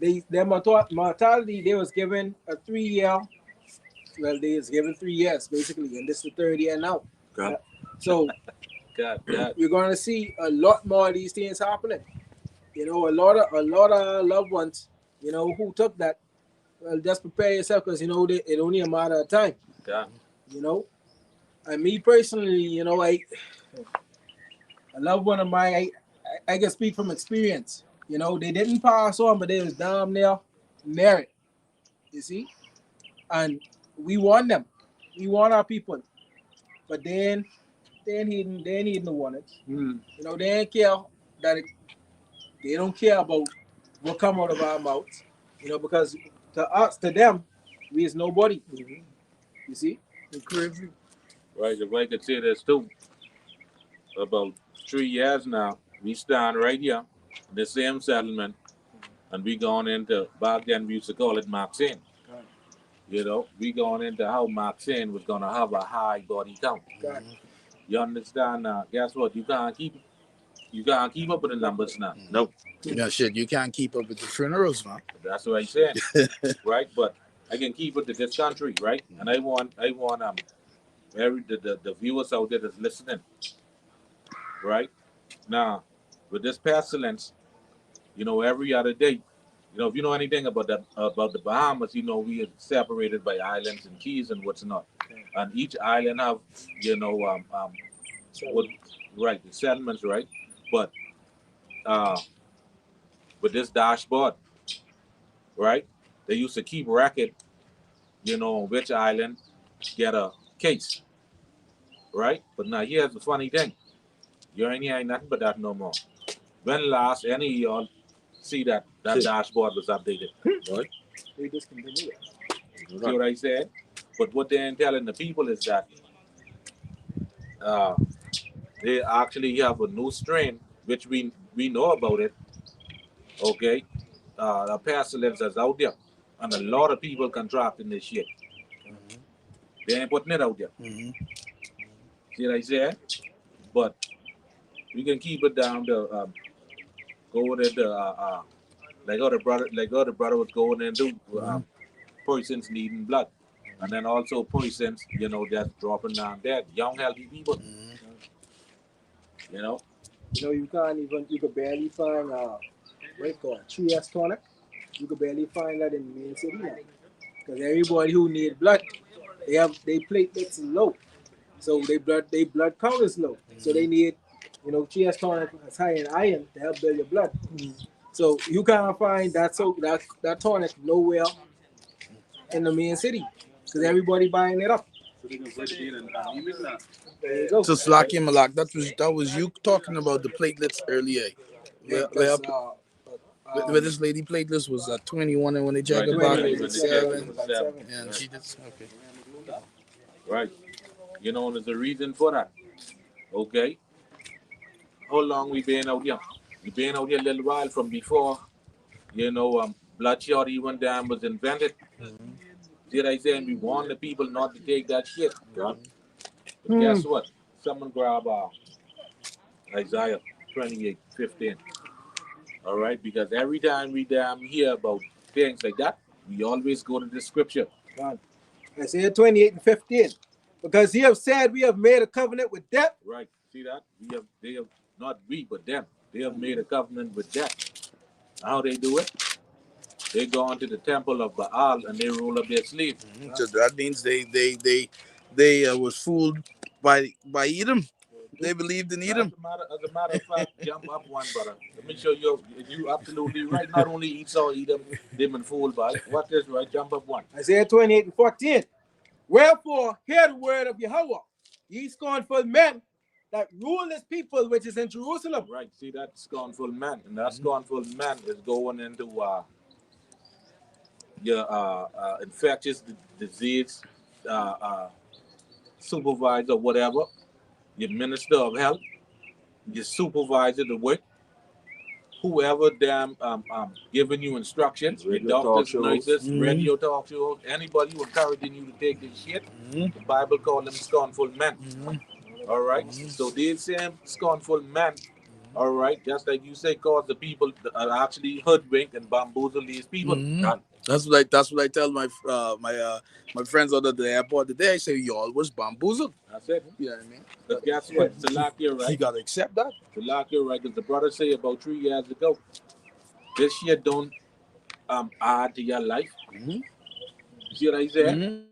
their mortality, they was given a 3 year, well, they was given 3 years basically, and this is the 3rd year now. God. So God. we're gonna see a lot more of these things happening. You know, a lot of loved ones, you know, who took that. Well, just prepare yourself, because you know it only a matter of time. God. You know, and me personally, you know, a loved one of mine, I can speak from experience. You know, they didn't pass on, but they was damn near married. You see, and we want them, we want our people, but then he didn't want it. You know, they ain't care that they don't care about what come out of our mouths. You know, because to them, we is nobody. You see, it's crazy. Right, if I could say this too, about 3 years now, we stand right here in the same settlement, and we going into, back then we used to call it Maxine. You know, we going into how Maxine was going to have a high body count. You understand now? Guess what? You can't keep up with the numbers now. Nope. Yeah, shit, you can't keep up with the funerals, man. That's what I said. Right? But I can keep it to this country, right? And I want the viewers out there that's listening, right? Now, with this pestilence, you know, every other day, you know, if you know anything about the Bahamas, you know, we are separated by islands and keys and what's not. And each island have, you know, what, right, the settlements, right? But with this dashboard, right, they used to keep record, you know, on which island get a case, right? But now here's the funny thing. You ain't hearing nothing but that no more. When last any of y'all see that dashboard was updated? Right? They discontinued it. See what I said? But what they ain't telling the people is that they actually have a new strain, which we know about it. Okay, the pestilence that's out there, and a lot of people contracting this shit. They ain't putting it out there. See what I said? But we can keep it down to go into like other brother was going into persons needing blood, and then also persons, you know, just dropping down dead, young healthy people. You know. You know, you could barely find what you call it, 3S tonic. You could barely find that in the main city now, because everybody who need blood, they platelets is low, so they blood count is low, so they need, you know, 3S tonic that's high in iron to help build your blood. So you can't find that tonic nowhere in the main city, because everybody buying it up. So they can break it and anemic now. There you go. So Slacky Malak, that was you talking about the platelets earlier. Yeah, Where this lady platelets was at 21, and when they check Right, it back, right, it was right, 7. right. Yeah, and she just okay. Right. You know, there's a reason for that. Okay. How long we been out here? We been out here a little while from before, you know, bloodshot even dam was invented. See what I say? And we warn the people not to take that shit. Right? But guess what? Someone grab Isaiah 28:15. All right, because every time we hear about things like that, we always go to the scripture. God. Isaiah 28:15. Because he have said we have made a covenant with death. Right. See that? They have not we but them. They have made a covenant with death. How they do it? They go onto the temple of Baal and they roll up their sleeves. So that means they was fooled by Edom. They believed in Edom. As a matter of fact, jump up one, brother. Let me show you. You absolutely right. Not only Esau, Edom, they've been fooled by. What is right? Jump up one. Isaiah 28:14. Wherefore, hear the word of Yahweh, ye scornful men that rule his people which is in Jerusalem. Right. See that scornful man, and that scornful man is going into your infectious disease supervisor, whatever, your minister of health, your supervisor to work, whoever them giving you instructions, the Radio doctors, talk nurses, shows. radio talk shows, anybody who encouraging you to take this shit, the Bible call them scornful men. All right, so these same scornful men, all right, just like you say, cause the people that are actually hoodwink and bamboozle these people. That's what I tell my my friends out at the airport today. I say y'all was bamboozled. That's it. You know what I mean? But guess what? Salakia, right? You gotta accept that. Salakia, right? Because the brother say about 3 years ago, this shit don't add to your life. You see what I said?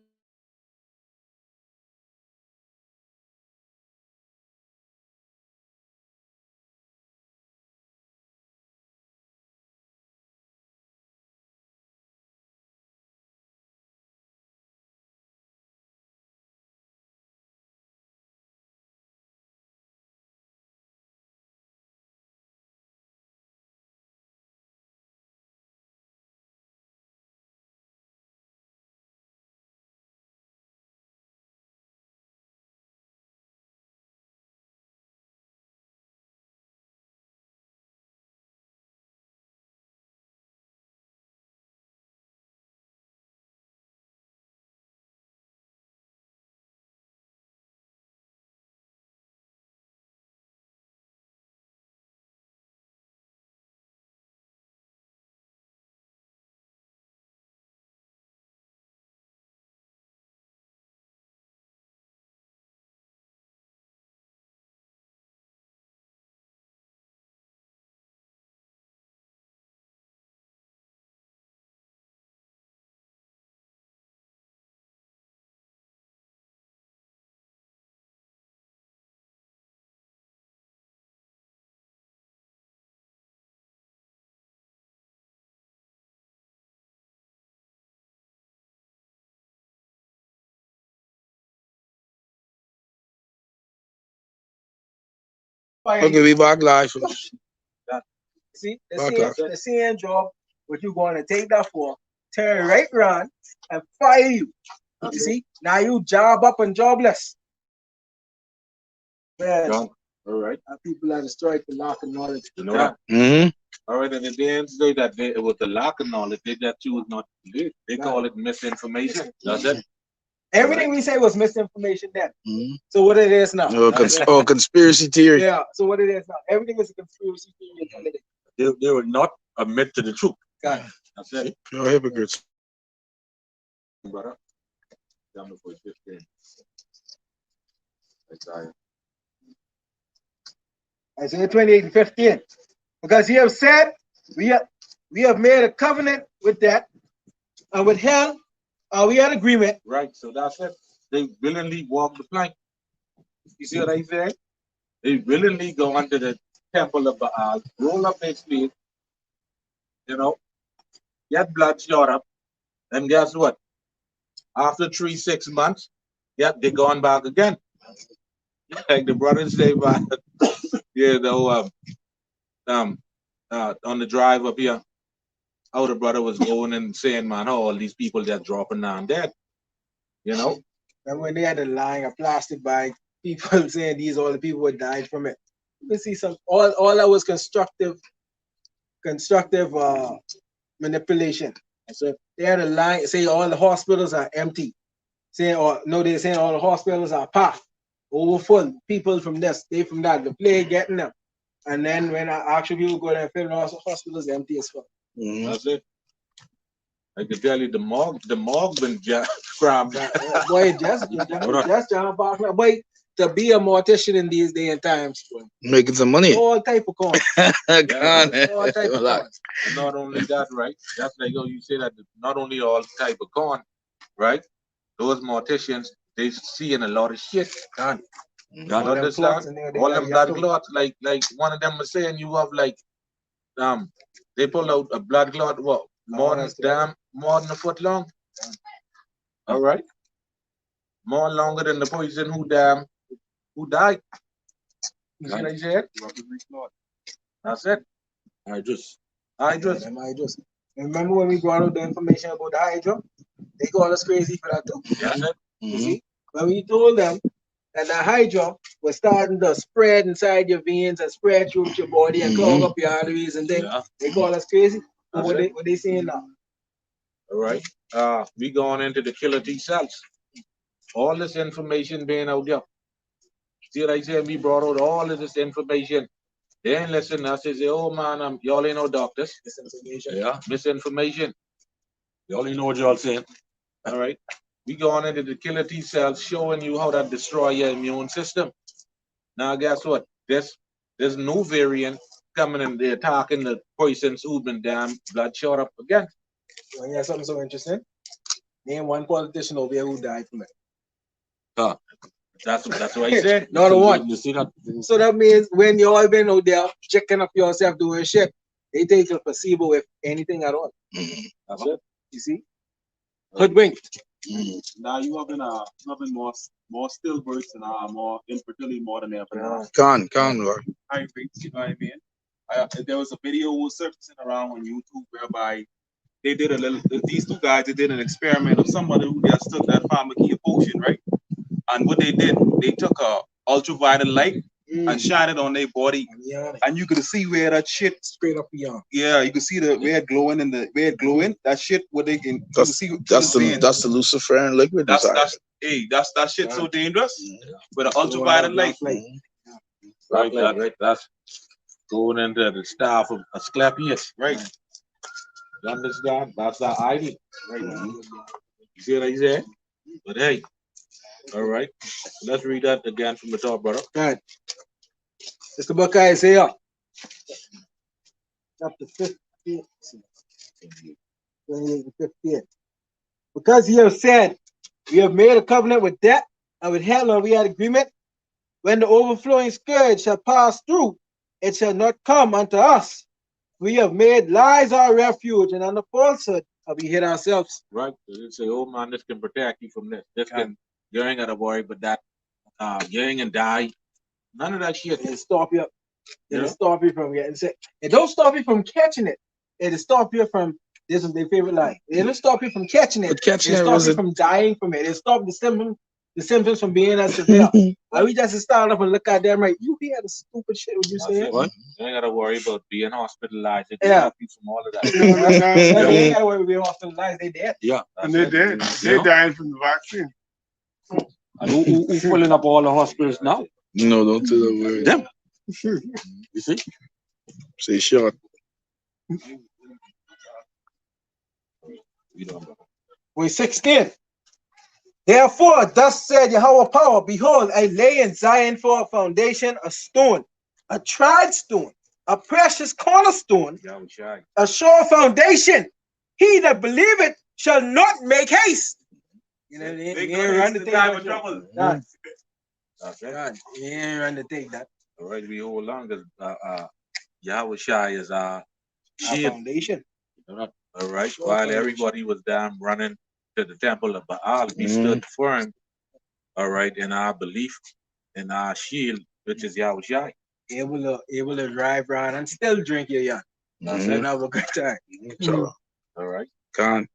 Okay, we back live. See, Back the same job, what you going to take that for, turn right around and fire you. You see, now you job up and jobless. Man, All right. people are destroyed for lack of knowledge. You know that? All right, and at the end of the day, that it was the lack of knowledge, they just choose not to do it. They call it misinformation. That's it. Everything we say was misinformation then. So what it is now? Conspiracy theory. Yeah, so what it is now? Everything is a conspiracy theory. They will not admit to the truth. God. That's it. No hypocrites. Brother. Down to 15. Isaiah 28 and 15. Because he have said, we have made a covenant with that, and with hell, we had agreement. Right, so that's it. They willingly walk the plank. You see what I said? They willingly go under the temple of Baal, roll up their sleeves, you know, get blood shot up, and guess what? After 3-6 months, yep, they're going back again. Like the brothers say, on the drive up here, how the brother was going and saying, man, how all these people just dropping down dead, you know? And when they had a line, a plastic bag, people saying these are all the people who died from it. You can see all that was constructive manipulation. So they had a line, say all the hospitals are empty. They're saying all the hospitals are packed, overfull. People from this, they from that, the plague getting them. And then when actually people go there and fill the hospitals empty as fuck. That's it. I can tell you the morgue been crammed. Boy, just John Parker. Boy, to be a mortician in these day and times, boy. Making some money. All type of cons. All type of cons. And not only that, right? That's like you say that not only all type of con, right? Those morticians, they seeing a lot of shit. God. You understand? All them blood clots, like one of them was saying, you have like they pull out a blood clot, what, more than a foot long. All right, more longer than the person who died. You see what I said? That's it. Hydras. Remember when we brought out the information about the Hydra? They called us crazy for that too. That's it. You see, when we told them and the hydra was starting to spread inside your veins and spread through your body and clog up your arteries and things. Yeah. They call us crazy. But That's it. what they saying now? All right. We going into the killer T cells. All this information being out there. See what I said? We brought out all of this information. They ain't listen to us. They say, oh man, y'all ain't no doctors. Misinformation. Yeah, misinformation. Y'all ain't know what y'all saying. All right. We going into the killer T cells, showing you how that destroy your immune system. Now, guess what? There's new variant coming in there, attacking the persons who've been damn blood shot up again. You want to hear something so interesting? Name one politician over here who died from it. Huh. That's what I said. Not one. You see that? So that means when you all been out there checking up yourself doing shit, they take a placebo if anything at all. That's it. You see? Hoodwinked. Now you have been more stillbirths and more infertility more than ever. Con, Lord. High rates, you know what I mean? There was a video surfacing around on YouTube whereby they did these two guys, they did an experiment of somebody who just took that pharmacia potion, right? And what they did, they took a ultraviolet light and shine it on their body, and you could see where that shit straight up beyond. Yeah, you can see the red glowing and the red glowing. That shit, what they can That's see. that's the Luciferin liquid. That's that shit so dangerous with an ultraviolet light. Right. That's going into the style of Asclepius. Right. You understand? That's our ID. Right. You see what I said? But hey, all right. Let's read that again from the top, brother. Right. It's the book of Isaiah. Chapter 58. 28 and 58. Because he has said, we have made a covenant with death, and with hell and we had agreement. When the overflowing scourge shall pass through, it shall not come unto us. We have made lies our refuge, and under falsehood have we hid ourselves. Right. So they say, oh man, this can protect you from this. You ain't gotta worry about that. You ain't gonna die. None of that shit. It'll stop you. It'll stop you from getting sick. It don't stop you from catching it. It'll stop you from, this is their favorite line. It'll stop you from catching it. It'll stop you from dying from it. It'll stop the symptoms from being as severe. And we just start up and look at them right. You hear the stupid shit what you saying? What? You ain't gotta worry about being hospitalized. It can stop you from all of that. They ain't gotta worry about being hospitalized. They dead. Yeah. And they're dead. They're dying from the vaccine. And who filling up all the hospitals now? No, don't say that word. Them. You see? Say short. Verse 16. Therefore, thus said Yahweh power, behold, I lay in Zion for a foundation, a stone, a tried stone, a precious cornerstone, a sure foundation. He that believeth shall not make haste. You know, they ain't run to take that. trouble. That's it. God, he ain't run to take that. All right, we hold on because Yahweh Shai is our shield. Foundation. All right, while everybody was down running to the temple of Baal, we stood firm, all right, in our belief, in our shield, which is Yahweh Shai. Able to drive around and still drink your yacht. That's another good time. All right. Con.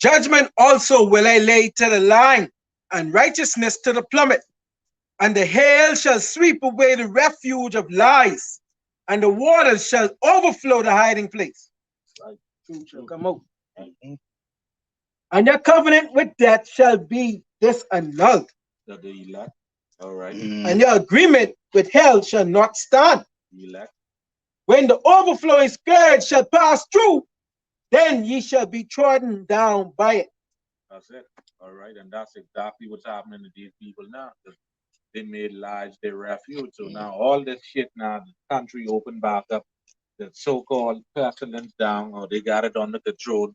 Judgment also will I lay to the line, and righteousness to the plummet. And the hail shall sweep away the refuge of lies, and the waters shall overflow the hiding place. Right. Truth shall come out. And your covenant with death shall be disannulled. All right. And your agreement with hell shall not stand. When the overflowing scourge shall pass through, then ye shall be trodden down by it. That's it. All right. And that's exactly what's happening to these people now. They made lies their refuge. So now all this shit now, the country opened back up, the so-called pestilence down, or they got it under control.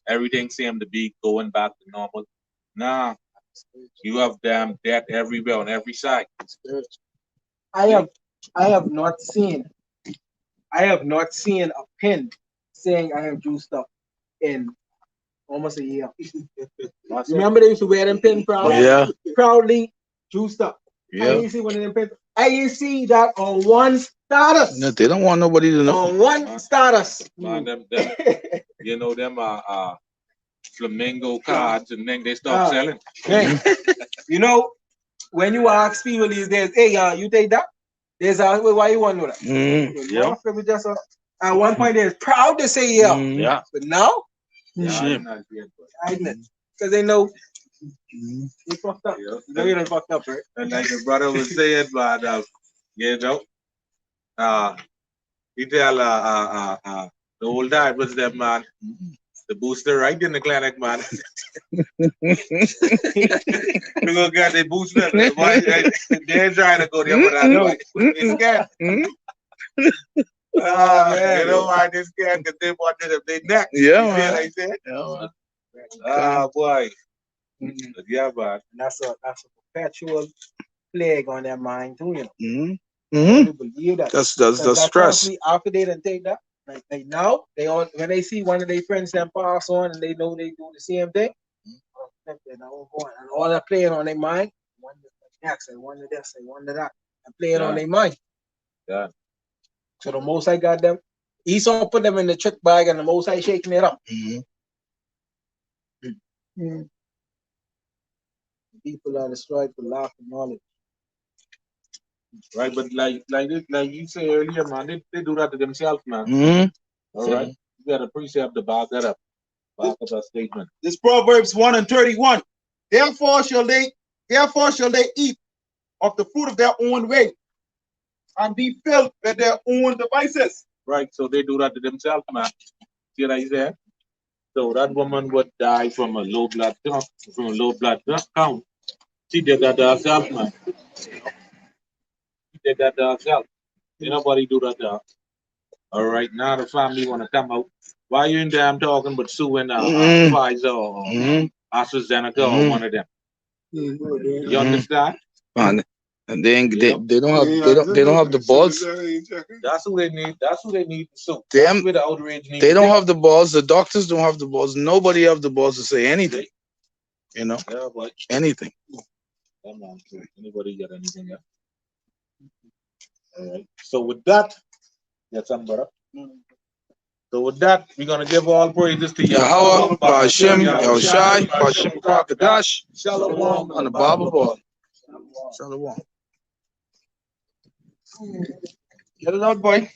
Everything seemed to be going back to normal. Now you have damn death everywhere on every side. I have not seen a pin saying I am juiced up in almost a year. Remember they used to wear them pin proudly? Yeah. Proudly juiced up. Yeah. I ain't see one of them pins. I ain't see that on one status. No, they don't want nobody to know. On one status. Man, them you know them flamingo cards, and then they start selling. Hey, you know, when you ask people these days, hey, you take that? There's why you want to know that? Yeah. People just at one point they're proud to say Yeah. but now, Shame. because they know they fucked up. Yeah. You know you done fucked up, right? And like the brother was saying, but you know, he tell the old guy was that man, the booster right in the clinic, man. We gonna get the booster. They're trying to go there, but I know it's scared. You know why they scared? Because they wanted them their neck. Yeah, You see man. what I said? Yeah, Boy. Mhm. Yeah, man. And that's a perpetual plague on their mind too, you know. Mm-hmm. They believe that. That's That stress. constantly, after they done take that, like now, they all when they see one of their friends then pass on and they know they do the same thing, they're all going and all that playing on their mind. One to next and one to this and one to that, and playing on their mind. Yeah. So the most I got them, Esau put them in the trick bag and the most I shaking it up. People are destroyed for lack of knowledge. Right, but like you say earlier, man, they do that to themselves, man. All right, you got to precept to back that up, back up that statement. This Proverbs 1:31. Therefore shall they eat of the fruit of their own way and be filled with their own devices. Right, so they do that to themselves, man. See what I said? So that woman would die from a low blood count. She did that to herself, man. She did that to herself. Ain't nobody do that to her. All right, now the family want to come out. Why you in there? I'm talking about suing Pfizer or AstraZeneca or one of them. You understand? And they don't have the balls. That's who they need. That's who they need to sue. Them, that's where the outrage needs. They don't have the balls. The doctors don't have the balls. Nobody have the balls to say anything. You know, anything. Come on, anybody got anything else? All right. So with that, get some butter. So with that, we're gonna give all praises to Yahweh, Ba'ashem, Yahushai, Ba'ashem Kadash, Shalom on the Bible ball. Shalom. Get it out, boy.